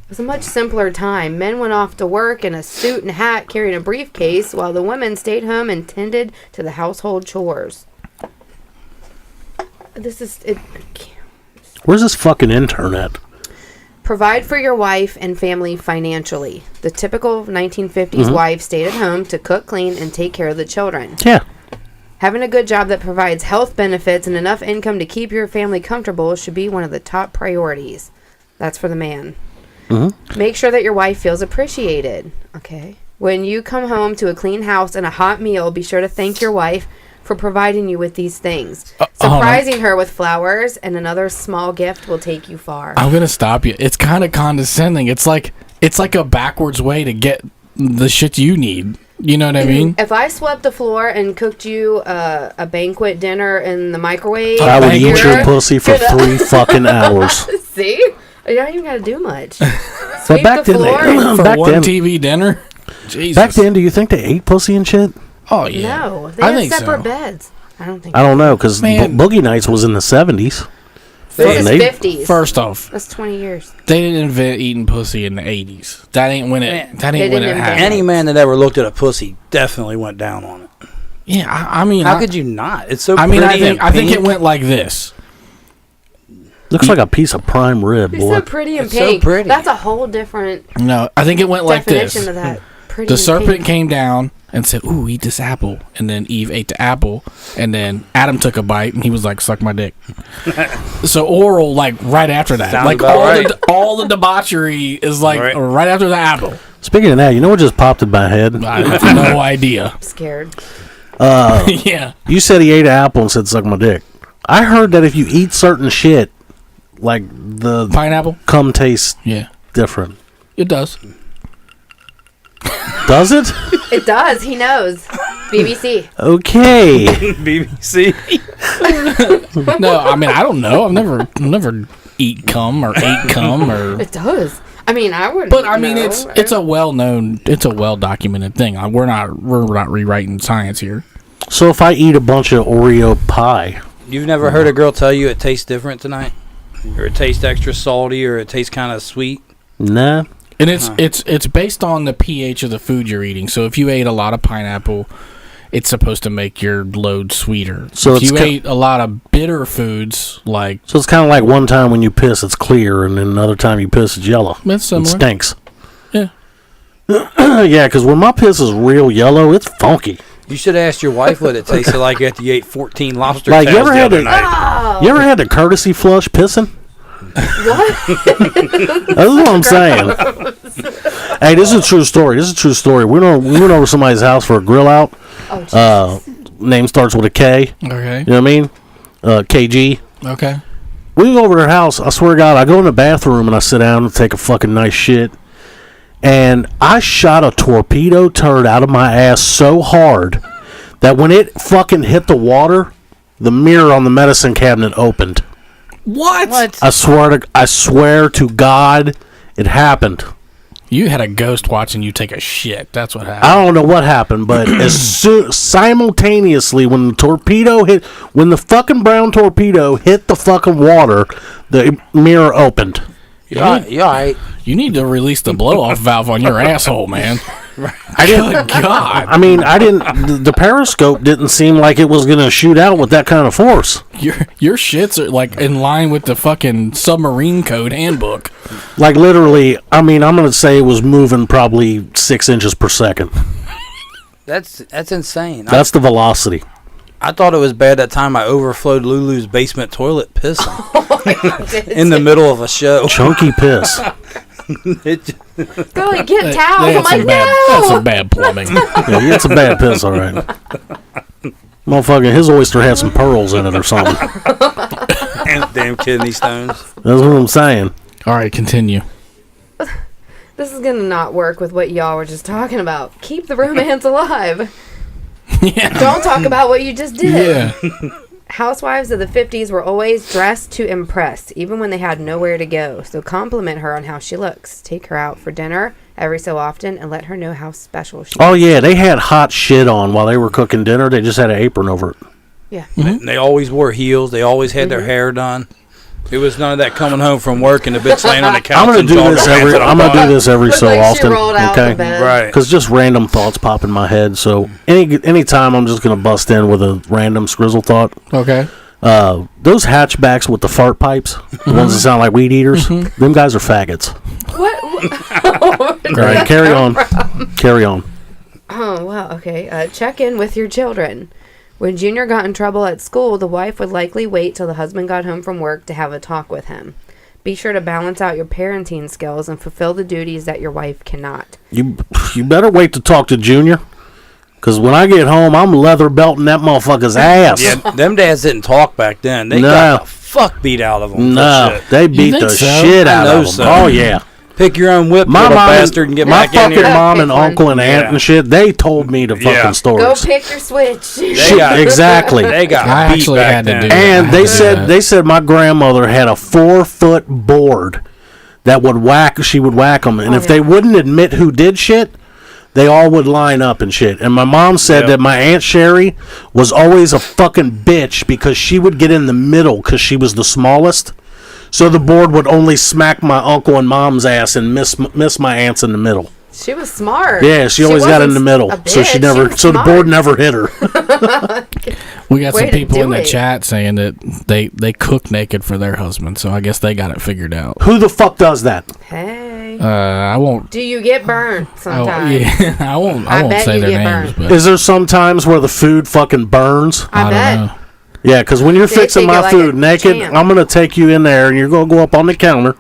was a much simpler time. Men went off to work in a suit and hat carrying a briefcase, while the women stayed home and tended to the household chores. This is... Where's this fucking internet? Provide for your wife and family financially. The typical 1950s wife stayed at home to cook, clean, and take care of the children. Yeah. Having a good job that provides health benefits and enough income to keep your family comfortable should be one of the top priorities. That's for the man. Make sure that your wife feels appreciated. Okay. When you come home to a clean house and a hot meal, be sure to thank your wife for providing you with these things. Surprising her with flowers and another small gift will take you far. I'm gonna stop you. It's kind of condescending. It's like a backwards way to get the shit you need. You know what I mean? If I swept the floor and cooked you a banquet dinner in the microwave, I would eat you're- your pussy for you're the- 3 fucking hours. See? You don't even got to do much. But Sweep back the then, floor. For back one then, TV dinner. Jesus. back then, do you think they ate pussy and shit? Oh yeah. No, they I had think separate so. beds. I don't think. I don't know, because Man. Boogie Nights was in the 70s. This is they- 50s. First off, That's 20 years. they didn't invent eating pussy in the 80s. That ain't when it. That They ain't when didn't it invent happened. Any man that ever looked at a pussy definitely went down on it. Yeah, I mean, How could you not? It's so I mean, pretty and I think it pink. went like this. Looks like a piece of prime rib, It's boy. so pretty and It's so pink. pretty. That's a whole different No, I think it went like definition this. of that. Pretty The and serpent pink. came down and said, "Ooh, eat this apple." And then Eve ate the apple, and then Adam took a bite, and he was like, "Suck my dick." So oral, like right after that, Sounds like about all right. all the debauchery is like Right. right after the apple. Speaking of that, you know what just popped in my head? I have no idea. I'm scared. Yeah, You said he ate an apple and said, suck my dick. I heard that if you eat certain shit, like the pineapple. cum tastes Yeah, different. it does. Does it? It does. He knows. BBC. Okay. BBC. No, I mean I don't know. I've never eat cum or ate cum or. It does. I mean, I wouldn't. But I mean, know. it's a well documented thing. We're not rewriting science here. So if I eat a bunch of Oreo pie, You've never heard a girl tell you it tastes different tonight? Or it tastes extra salty or it tastes kind of sweet? nah. And it's based on the pH of the food you're eating. So if you ate a lot of pineapple, it's supposed to make your load sweeter. So if it's you ate a lot of bitter foods, like So it's kind of like one time when you piss, it's clear, and then another time you piss, it's yellow. it's It similar. stinks. Yeah. Yeah, because when my piss is real yellow, it's funky. You should have asked your wife what it tasted like after you ate 14 lobster Like, you tails ever the had other to- night. You ever had the courtesy flush pissing? That's what I'm saying. Hey, this is a true story. We went over somebody's house for a grill out. Oh, jeez. Name starts with a K. Okay. You know what I mean? KG. Okay. We go over to their house. I swear to God, I go in the bathroom and I sit down and take a fucking nice shit. And I shot a torpedo turd out of my ass so hard that when it fucking hit the water, the mirror on the medicine cabinet opened. What? I swear to God, it happened. You had a ghost watching you take a shit. That's what happened. I don't know what happened, but simultaneously when the fucking brown torpedo hit the fucking water, the mirror opened. You all right? You need to release the blow-off valve on your asshole, man. Good God. I mean, the periscope didn't seem like it was gonna shoot out with that kind of force. Your shits are like in line with the fucking submarine code handbook. Like literally, I mean, I'm gonna say it was moving probably 6 inches per second. That's insane. That's the velocity. I thought it was bad that time I overflowed Lulu's basement toilet pissing in the middle of a show. Chunky piss. Go and get towels. I'm like, That's no. some bad plumbing. Yeah, it's a bad piss, all right. Motherfucker, his oyster had some pearls in it or something. Damn kidney stones. That's what I'm saying. All right, continue. This is gonna not work with what y'all were just talking about. Keep the romance alive. Yeah. Don't talk about what you just did. Yeah. Housewives of the 50s were always dressed to impress, even when they had nowhere to go. So compliment her on how she looks. Take her out for dinner every so often and let her know how special she is. Oh yeah, they had hot shit on while they were cooking dinner. They just had an apron over it. Yeah. They always wore heels. They always had their hair done. It was none of that coming home from work and the bitch laying on the couch. I'm gonna and do dog this her hands every. in her I'm gonna do butt. this every Looked so like she often. rolled out Okay. the bed. Right. Because just random thoughts pop in my head. So any time I'm just gonna bust in with a random scrizzle thought. Okay. Those hatchbacks with the fart pipes, the ones that sound like weed eaters, them guys are faggots. What? All right, carry on. Carry on. Oh, wow. Okay. Check in with your children. When Junior got in trouble at school, the wife would likely wait till the husband got home from work to have a talk with him. Be sure to balance out your parenting skills and fulfill the duties that your wife cannot. You better wait to talk to Junior, because when I get home, I'm leather belting that motherfucker's ass. Yeah, them dads didn't talk back then. They No. got the fuck beat out of them. No, they beat think the so? shit I out know of them. so. Oh yeah. Pick your own whip, My little mom, bastard, and get my back in fucking here. mom and Pick one. uncle and aunt Yeah. and shit, they told me the fucking Yeah. Go stories. pick your switch. Shit, got- exactly. They got I beat actually back had to then. do that. And Yeah. they said my grandmother had a 4-foot board that would whack. She would whack them, and Oh, if yeah. they wouldn't admit who did shit, they all would line up and shit. And my mom said Yep. that my Aunt Sherry was always a fucking bitch because she would get in the middle because she was the smallest. So the board would only smack my uncle and mom's ass and miss my aunts in the middle. She was smart. Yeah, she always got in the wasn't middle, a so she bitch. never. was So the smart. board never hit her. We got Way some to people do in the it. chat saying that they cook naked for their husband, so I guess they got it figured out. Who the fuck does that? Hey. I won't. Do you get burnt Oh, sometimes? yeah, I won't I bet say you their get names, burned. but Is there some times where the food fucking burns? I bet. don't know. Yeah, because when you're They fixing take it my like food a naked, champ. I'm gonna take you in there and you're gonna go up on the counter,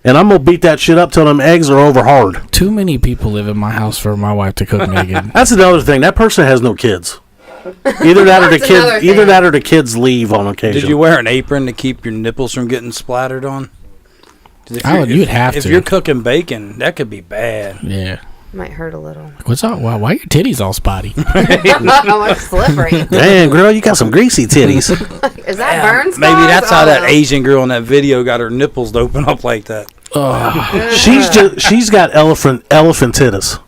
and I'm gonna beat that shit up till them eggs are over hard. Too many people live in my house for my wife to cook naked. That's another thing. That person has no kids. Either that or the That's another kids. Either thing. that or the kids leave on occasion. Did you wear an apron to keep your nipples from getting splattered on? 'Cause if You'd have if to. you're cooking bacon, that could be bad. Yeah. Might hurt a little. What's up? Why are your titties all spotty? Oh, it's slippery. Damn, girl, you got some greasy titties. Is that burn scars? Maybe that's how that Oh. Asian girl in that video got her nipples to open up like that. She's got elephant titties.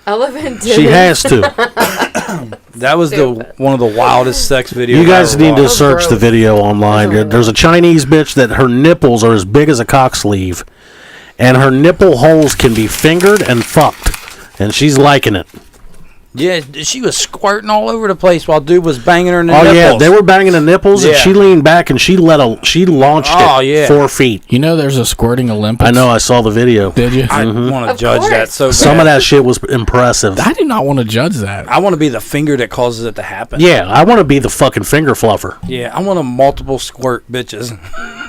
Elephant She titties. has to. That was one of the wildest sex videos. You guys I ever need to watched. search the gross. video online. That's There's a Chinese bitch that her nipples are as big as a cock sleeve, and her nipple holes can be fingered and fucked, and she's liking it. Yeah, she was squirting all over the place while dude was banging her in the Oh nipples. yeah, they were banging the nipples, and Yeah. she leaned back and she launched Oh, it yeah. 4 feet. You know, there's a squirting Olympics. I know, I saw the video. Did you? I want to Of judge that course. so bad. Some of that shit was impressive. I do not want to judge that. I want to be the finger that causes it to happen. Yeah, I want to be the fucking finger fluffer. Yeah, I want to multiple squirt bitches.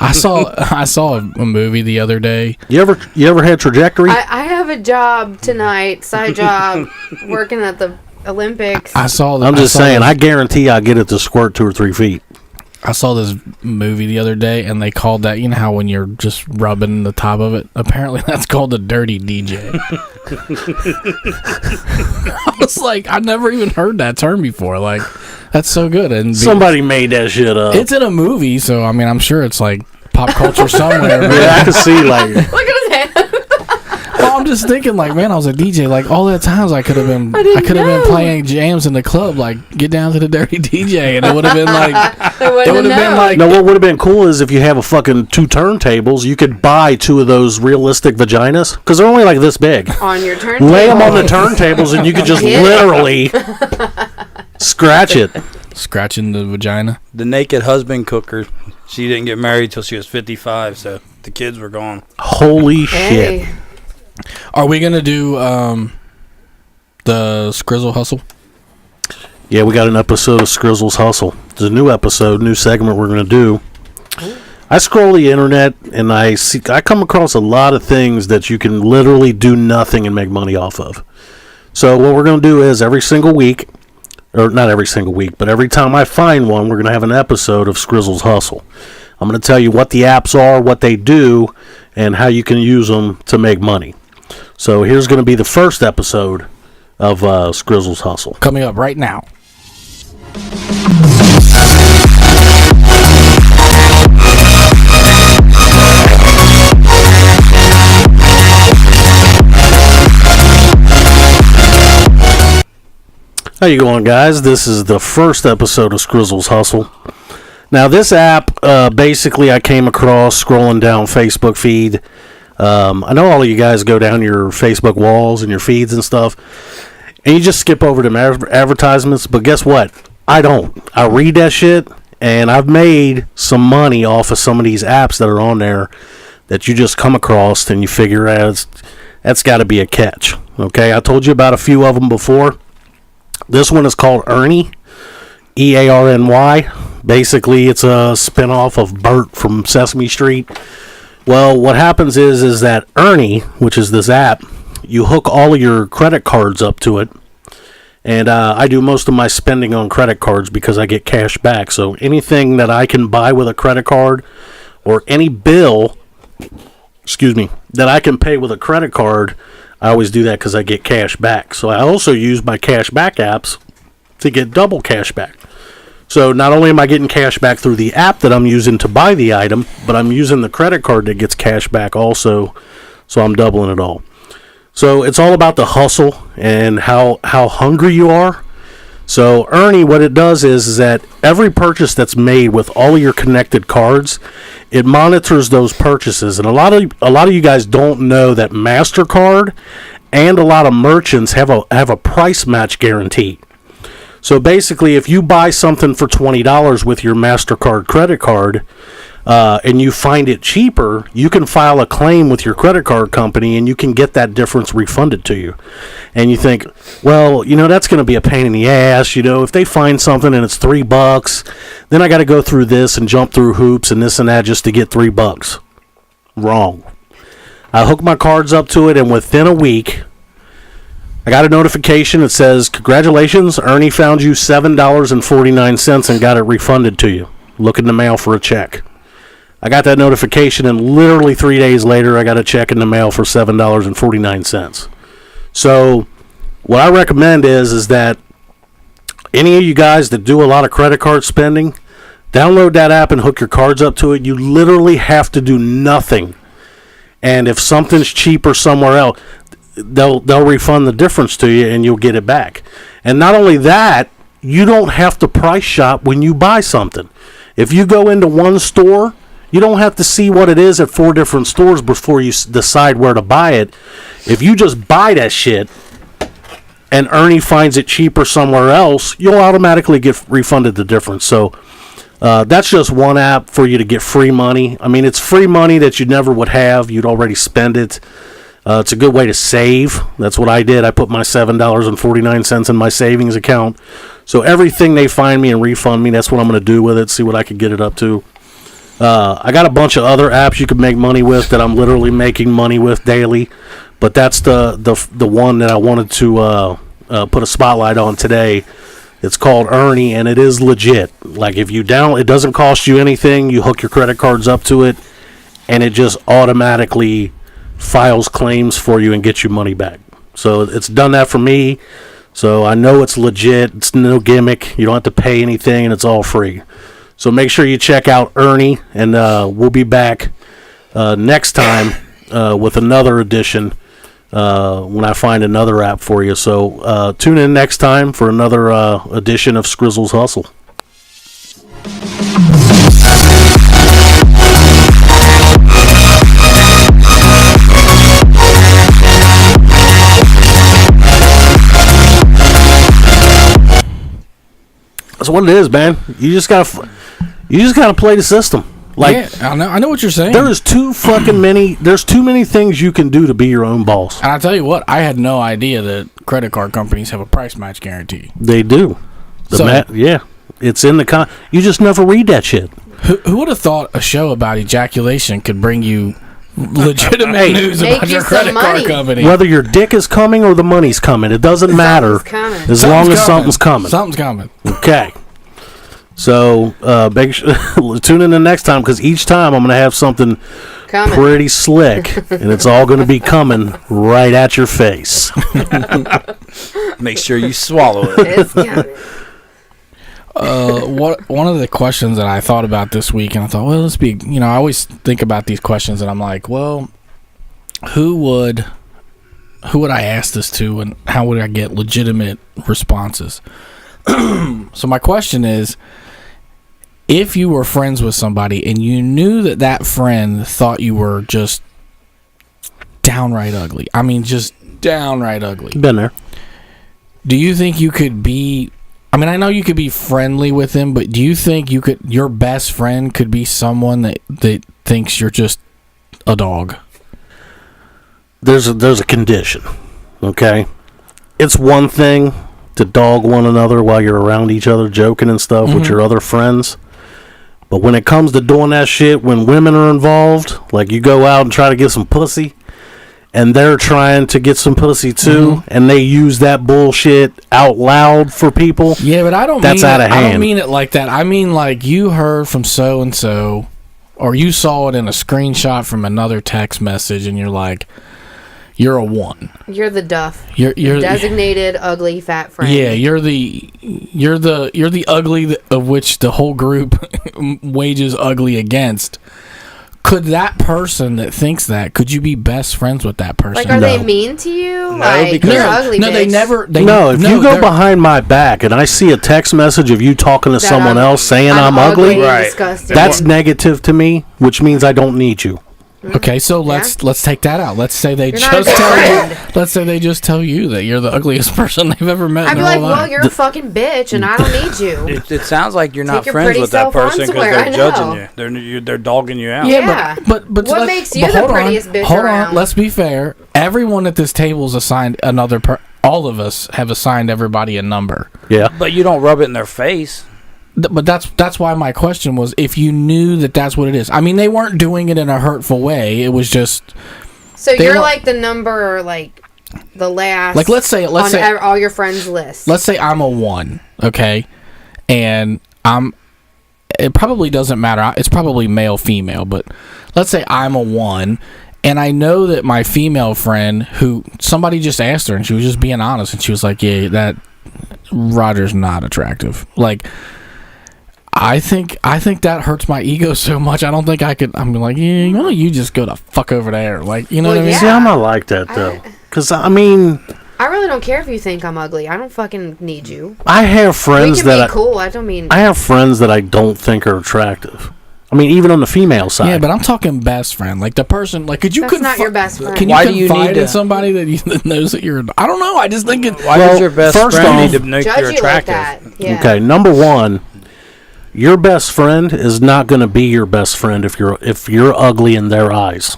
I saw a movie the other day. You ever had trajectory? I have a job tonight, side job, working at the Olympics. I saw. I'm just saying, this- I guarantee I get it to squirt 2 or 3 feet. I saw this movie the other day, and they called that. You know how when you're just rubbing the top of it? Apparently, that's called the dirty DJ. I was like, I never even heard that term before. Like, that's so good. And Somebody made that shit up. it's in a movie, so I mean, I'm sure it's like pop culture somewhere. but- Yeah, I can see like Look at his hand. Well, I'm just thinking, like, man, I was a DJ. Like, all the times I could have been know. playing jams in the club. Like, get down to the dirty DJ, and it would have been like, They wouldn't it would have been know. like, no. What would have been cool is if you have a fucking 2 turntables, you could buy 2 of those realistic vaginas because they're only like this big. On your turntable. Lay them on the turntables, and you could just Yeah. literally scratch it. scratching the vagina. The naked husband cooker. She didn't get married till she was 55, so the kids were gone. Holy Hey. shit! Are we gonna do the Skrizzle Hustle? Yeah, we got an episode of Skrizzle's Hustle. There's a new episode, new segment we're gonna do. I scroll the internet and I come across a lot of things that you can literally do nothing and make money off of. So what we're gonna do is every single week, or not every single week, but every time I find one, we're gonna have an episode of Skrizzle's Hustle. I'm gonna tell you what the apps are, what they do, and how you can use them to make money. So here's gonna be the first episode of Skrizzle's Hustle. Coming up right now. How you going, guys? This is the first episode of Skrizzle's Hustle. Now, this app, basically, I came across scrolling down Facebook feed. I know all of you guys go down your Facebook walls and your feeds and stuff, and you just skip over them advertisements, but guess what? I don't. I read that shit, and I've made some money off of some of these apps that are on there that you just come across, and you figure out that's got to be a catch. Okay, I told you about a few of them before. This one is called Ernie, E-A-R-N-Y. Basically, it's a spinoff of Bert from Sesame Street. Well, what happens is that Ernie, which is this app, you hook all of your credit cards up to it. And I do most of my spending on credit cards because I get cash back. So anything that I can buy with a credit card or any bill, that I can pay with a credit card, I always do that because I get cash back. So I also use my cash back apps to get double cash back. So not only am I getting cash back through the app that I'm using to buy the item, but I'm using the credit card that gets cash back also. So I'm doubling it all. So it's all about the hustle and how hungry you are. So Ernie, what it does is that every purchase that's made with all of your connected cards, it monitors those purchases. And a lot of you guys don't know that MasterCard and a lot of merchants have a price match guarantee. So basically, if you buy something for $20 with your MasterCard credit card, and you find it cheaper, you can file a claim with your credit card company and you can get that difference refunded to you. And you think, well, that's going to be a pain in the ass. If they find something and it's $3, then I got to go through this and jump through hoops and this and that just to get $3. Wrong. I hook my cards up to it, and within a week, I got a notification that says, congratulations, Ernie found you $7.49 and got it refunded to you. Look in the mail for a check. I got that notification, and literally 3 days later, I got a check in the mail for $7.49. So what I recommend is that any of you guys that do a lot of credit card spending, download that app and hook your cards up to it. You literally have to do nothing. And if something's cheaper somewhere else, they'll refund the difference to you and you'll get it back. And not only that, you don't have to price shop when you buy something. If you go into one store You don't have to see what it is at 4 different stores before you decide where to buy it. If you just buy that shit and Ernie finds it cheaper somewhere else, you'll automatically get refunded the difference. So that's just one app for you to get free money. I mean, it's free money that you never would have. You'd already spend it. It's a good way to save. That's what I did. I put my $7.49 in my savings account. So everything they find me and refund me, that's what I'm going to do with it, see what I can get it up to. I got a bunch of other apps you can make money with that I'm literally making money with daily. But that's the one that I wanted to put a spotlight on today. It's called Ernie, and it is legit. Like, if you download, it doesn't cost you anything. You hook your credit cards up to it, and it just automatically files claims for you and gets you money back. So it's done that for me. So I know it's legit. It's no gimmick. You don't have to pay anything, and it's all free. So make sure you check out Ernie, and we'll be back next time with another edition when I find another app for you. So tune in next time for another edition of Skrizzle's Hustle. That's what it is, man. You just gotta play the system. Like, yeah, I know what you're saying. There's too many things you can do to be your own boss. And I tell you what, I had no idea that credit card companies have a price match guarantee. They do. Yeah, it's in the you just never read that shit. Who would have thought a show about ejaculation could bring you legitimate news Make about you your some credit card money. company? Whether your dick is coming or the money's coming, it doesn't matter. coming. As long as something's coming. Something's coming. Okay. So tune in the next time, because each time I'm going to have something Coming. pretty slick, and it's all going to be coming right at your face. Make sure you swallow it. It's coming. One of the questions that I thought about this week, and I thought, well, let's be, I always think about these questions, and I'm like, well, who would I ask this to, and how would I get legitimate responses? So my question is, if you were friends with somebody and you knew that friend thought you were just downright ugly, I mean, just downright ugly. Been there. Do you think you could be, I know you could be friendly with him, but do you think your best friend could be someone that thinks you're just a dog? There's a condition, okay? It's one thing to dog one another while you're around each other joking and stuff with your other friends. But when it comes to doing that shit when women are involved, like you go out and try to get some pussy, and they're trying to get some pussy too, and they use that bullshit out loud for people. Yeah, but I don't That's mean out of hand. I don't mean it like that. I mean like you heard from so and so, or you saw it in a screenshot from another text message, and you're like, you're a 1. You're the duff. You're Designated ugly fat friend. Yeah, you're the ugly of which the whole group wages ugly against. Could that person that thinks that, could you be best friends with that person? Like, are they mean to you? because- You're ugly, no, bitch. they never. If you go behind my back and I see a text message of you talking to That someone else saying I'm ugly, and Right. disgusting. that's negative to me, which means I don't need you. Okay, so let's take that out. Let's say they You're not a just good tell you. friend. Let's say they just tell you that you're the ugliest person they've ever met. I'd in be their like, whole well, life. you're a fucking bitch, and I don't need you. It sounds like you're not Take your friends pretty with that self on person because somewhere, they're I judging know. you. They're dogging you out. Yeah. but What let's- makes you but the hold on, prettiest bitch Hold around? on, let's be fair. Everyone at this table is assigned another. All of us have assigned everybody a number. Yeah. But you don't rub it in their face. But that's why my question was, if you knew that that's what it is. I mean, they weren't doing it in a hurtful way. It was just So They you're want- like the number, like the last. Like, let's say all your friends' list. let's say I'm a 1, okay, and it probably doesn't matter. It's probably male, female, but let's say I'm a 1, and I know that my female friend, who somebody just asked her, and she was just being honest, and she was like, "Yeah, that Roger's not attractive." Like, I think that hurts my ego so much. I don't think I could. I'm like, yeah, why don't you just go the fuck over there? Like, you know Well, what I mean? yeah. See, I'm not like that, though. Because, I mean, I really don't care if you think I'm ugly. I don't fucking need you. I have We friends can that be cool. I don't mean. I have friends that I don't think are attractive. I mean, even on the female side. Yeah, but I'm talking best friend. Like the person, like, could you That's not your best friend. Can you Why do you confide need in to- somebody that knows that you're? I don't know. I just think it. Why Well, does your best first friend off- need to make Judge you you like attractive? that. Yeah. Okay, number one, your best friend is not going to be your best friend if you're ugly in their eyes.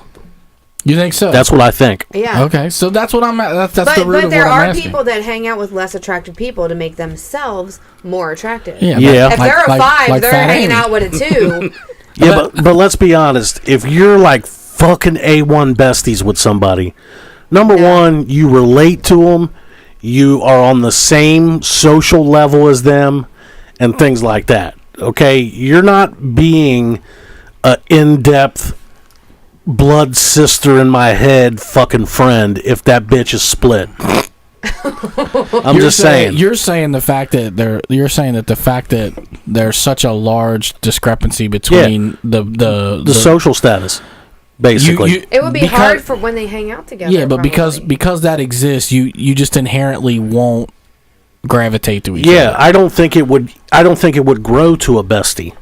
You think so? That's what I think. Yeah. okay. So that's what I'm. That's But, the root but of there what I'm are asking. people that hang out with less attractive people to make themselves more attractive. Yeah. Yeah. If they're a 5, they're Fat hanging Amy. out with a 2. Yeah, but let's be honest. If you're like fucking A1 besties with somebody, number one, you relate to them, you are on the same social level as them, and things like that. Okay, you're not being a in-depth blood sister in my head fucking friend if that bitch is split. I'm just saying. You're saying the fact that there's such a large discrepancy between the social status, basically. It would be hard for when they hang out together. Yeah, but probably. because that exists, you just inherently won't gravitate to each Yeah, other. I don't think it would grow to a bestie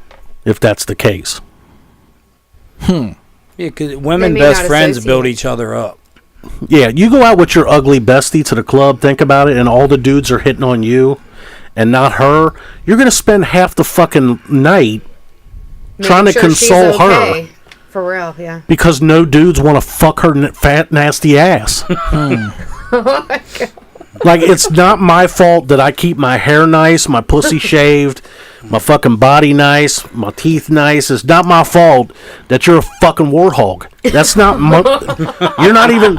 if that's the case. Yeah, because women may best not friends associate. build each other up. Yeah, you go out with your ugly bestie to the club, think about it, and all the dudes are hitting on you and not her. You're going to spend half the fucking night trying to Making sure she's console her okay. For real, yeah. because no dudes want to fuck her fat, nasty ass. Like, it's not my fault that I keep my hair nice, my pussy shaved, my fucking body nice, my teeth nice. It's not my fault that you're a fucking warthog. That's not you're not even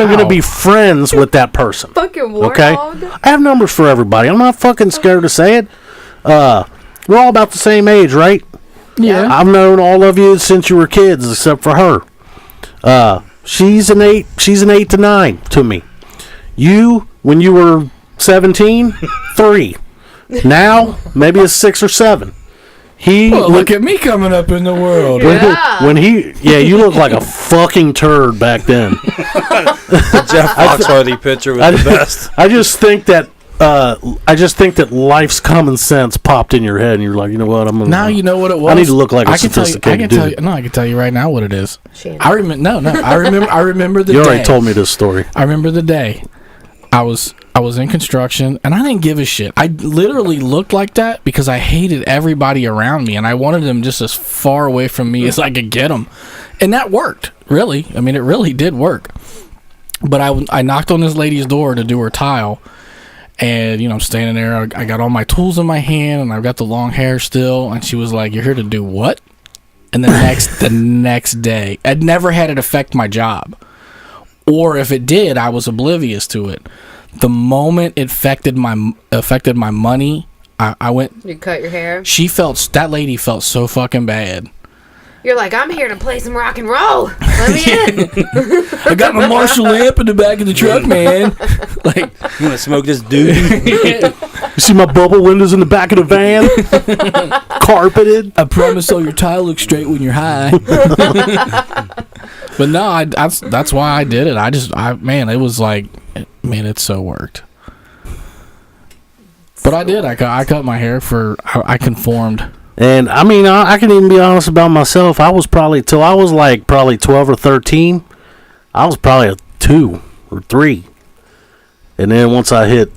going to be friends with that person. Fucking Okay? warthog. I have numbers for everybody. I'm not fucking scared to say it. We're all about the same age, right? Yeah. I've known all of you since you were kids, except for her. She's an 8 to 9 to me. You, when you were 17, 3. Now, maybe it's 6 or 7. Well, look at me coming up in the world. You look like a fucking turd back then. Jeff Foxworthy picture was the best. I just think that life's common sense popped in your head, and you're like, you know what? I'm gonna. Now you know what it was. I need to look like a I can sophisticated tell you, dude. I can tell you right now what it is. Shame. I remember. I remember the You day. already told me this story. I remember the day. I was in construction and I didn't give a shit. I literally looked like that because I hated everybody around me and I wanted them just as far away from me as I could get them. And that worked, really. I mean, it really did work. But I knocked on this lady's door to do her tile. And, I'm standing there. I got all my tools in my hand and I've got the long hair still. And she was like, "You're here to do what?" And the next day, I'd never had it affect my job. Or if it did, I was oblivious to it. The moment it affected my money, I went. You cut your hair. That lady felt so fucking bad. You're like, I'm here to play some rock and roll. Let me in. I got my Marshall amp in the back of the truck, man. Like, You want to smoke this dude? You see my bubble windows in the back of the van, carpeted. I promise all your tile looks straight when you're high. But no, that's why I did it. It was like, it so worked. But I did. I cut my hair I conformed. And I mean, I can even be honest about myself. I was probably 12 or 13. I was probably a 2 or 3. And then once I hit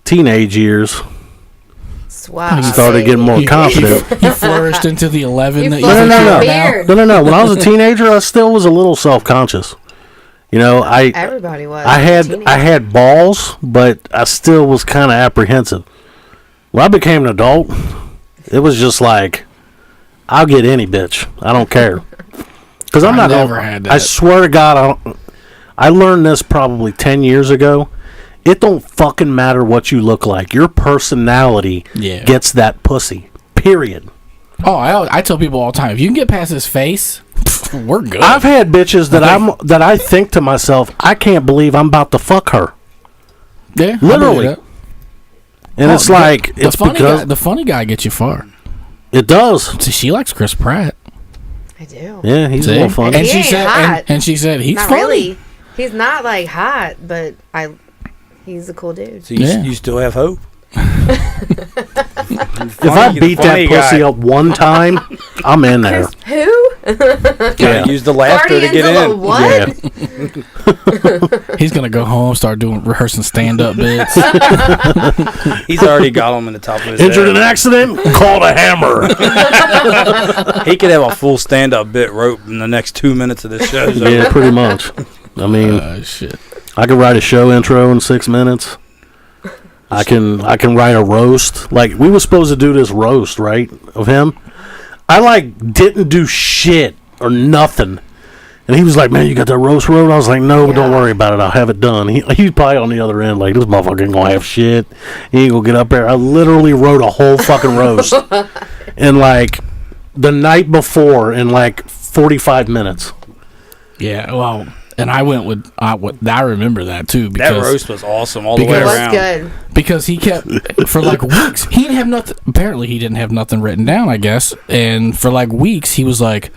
teenage years, Swag. started getting more confident. You flourished into the 11 You that flourished you your are beard. now. No. When I was a teenager, I still was a little self-conscious. Everybody was. I had balls, but I still was kind of apprehensive. When I became an adult, it was just like, I'll get any bitch. I don't care. Because I'm I not never gonna, had I that. swear to God, I learned this probably 10 years ago. It don't fucking matter what you look like. Your personality gets that pussy. Period. Oh, I tell people all the time, if you can get past his face, we're good. I've had bitches that I think to myself, I can't believe I'm about to fuck her. Yeah, I Literally. believe that. And it's like, the it's funny because guy, the funny guy gets you far. it does. See, she likes Chris Pratt. I do. Yeah, he's a See? little funny. And He she ain't said, hot. and she said, he's Not funny. really. He's not like hot, but he's a cool dude. So you, Yeah. you still have hope? If I beat that pussy up one time, I'm in there. Who? Gotta use the laughter to get Guardians of in. the what? He's gonna go home, start rehearsing stand-up bits. He's already got them in the top of his Injured in head. an accident? Called a hammer. He could have a full stand-up bit rope in the next 2 minutes of this show. Yeah, pretty much. I mean, Shit. I could write a show intro in 6 minutes. I can write a roast. Like, we were supposed to do this roast, right, of him. I didn't do shit or nothing. And he was like, "Man, you got that roast wrote?" I was like, "No, but don't worry about it. I'll have it done." He's probably on the other end like, "This motherfucker ain't gonna have shit. He ain't gonna get up there." I literally wrote a whole fucking roast. And the night before in 45 minutes. Yeah, well, and I went with I remember that too That because roast was awesome all the way It was around. good. because he kept for weeks. He didn't have nothing. Apparently, he didn't have nothing written down. I guess, and for weeks, he was like,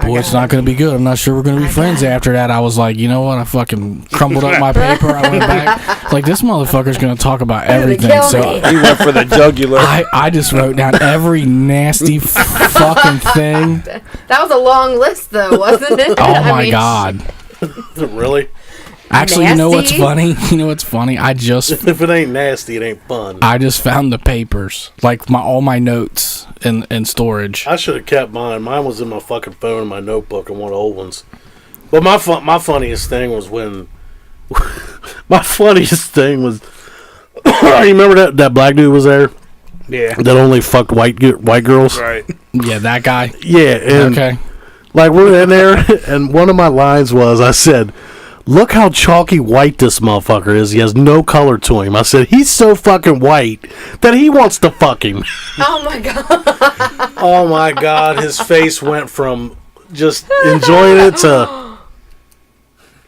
"Boy, it's not going to be good. I'm not sure we're going to be friends after that." I was like, you know what? I fucking crumbled up my paper. I went back. Like, this motherfucker's going to talk about everything. kill So me. He went for the jugular. I just wrote down every nasty fucking thing. That was a long list, though, wasn't it? Oh I my mean, god. Really? Actually, you know what's Nasty? funny? You know what's funny? I just If it ain't nasty, it ain't fun. found the papers, all my notes in storage. I should have kept mine. Mine was in my fucking phone in my notebook and one of the old ones. But my funniest thing was when... my funniest thing was... you remember that black dude was there? Yeah. That only fucked white girls? Right. Yeah, that guy. Yeah, and Okay. we're in there, and one of my lines was, I said, "Look how chalky white this motherfucker is. He has no color to him." I said, "He's so fucking white that he wants to fuck him." Oh my god. Oh my god, his face went from just enjoying it to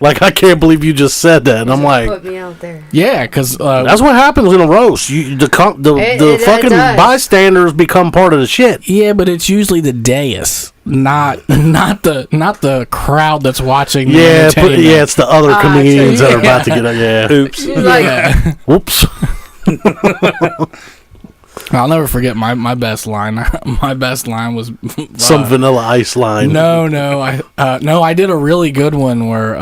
I can't believe you just said that. And I'm like, Put me out there. Yeah, because that's what happens in a roast. The It fucking does. bystanders become part of the shit. yeah, but it's usually the dais, not the crowd that's watching. The Yeah, entertainment. it's the other comedians true. that are about to get up. Yeah. Oops. He's like, Yeah. Whoops. I'll never forget my best line. My best line was Some Vanilla Ice line. No, I did a really good one where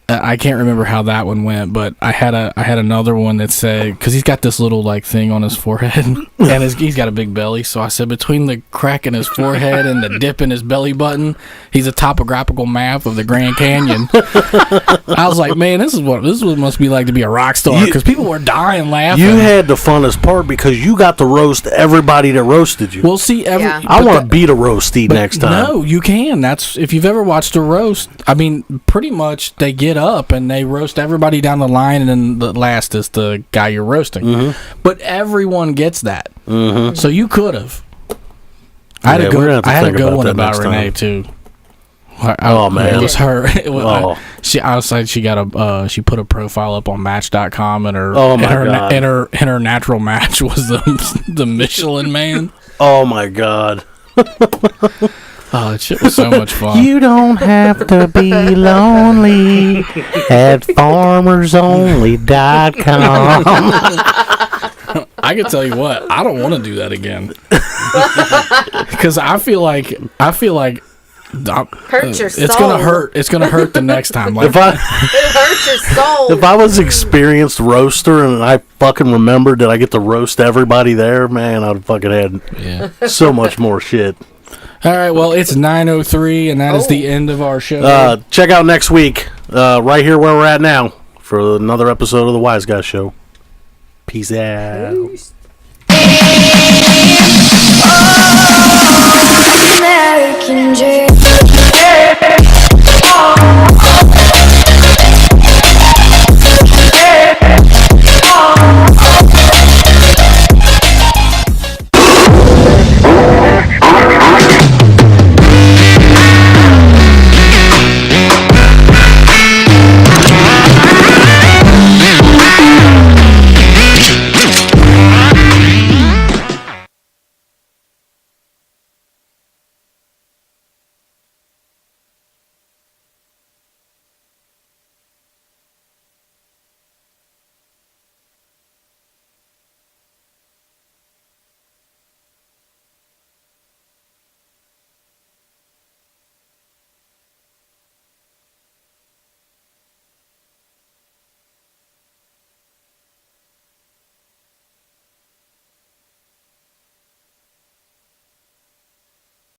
I can't remember how that one went, but I had another one that said, because he's got this little thing on his forehead, and he's got a big belly. So I said, between the crack in his forehead and the dip in his belly button, he's a topographical map of the Grand Canyon. I was like, man, this is what it must be like to be a rock star, because people were dying laughing. You had the funnest part because you got to roast everybody that roasted you. Well, see, Yeah. I want to beat a roasty next time. No, you can. That's if you've ever watched a roast. I mean, pretty much they get up and they roast everybody down the line, and then the last is the guy you're roasting. Mm-hmm. But everyone gets that. Mm-hmm. So you could have. Yeah, we're gonna have to I had a think good about one that about next Renee time. too. Oh, man. it was her. It was, Oh. she outside. She got she put a profile up on Match.com, and her Oh, my and her, God. and her natural match was the Michelin Man. Oh my god. Oh, that shit was so much fun. You don't have to be lonely at farmersonly.com. I can tell you what, I don't want to do that again. Because I feel like hurt your soul. it's gonna hurt. It's gonna hurt the next time. Like, If I It hurts your soul. if I was experienced roaster and I fucking remembered that I get to roast everybody there, man, I'd fucking had yeah. so much more shit. All right. Well, it's 9:03, and that is the end of our show. Check out next week, right here where we're at now, for another episode of the Wise Guy Show. Peace out. Peace.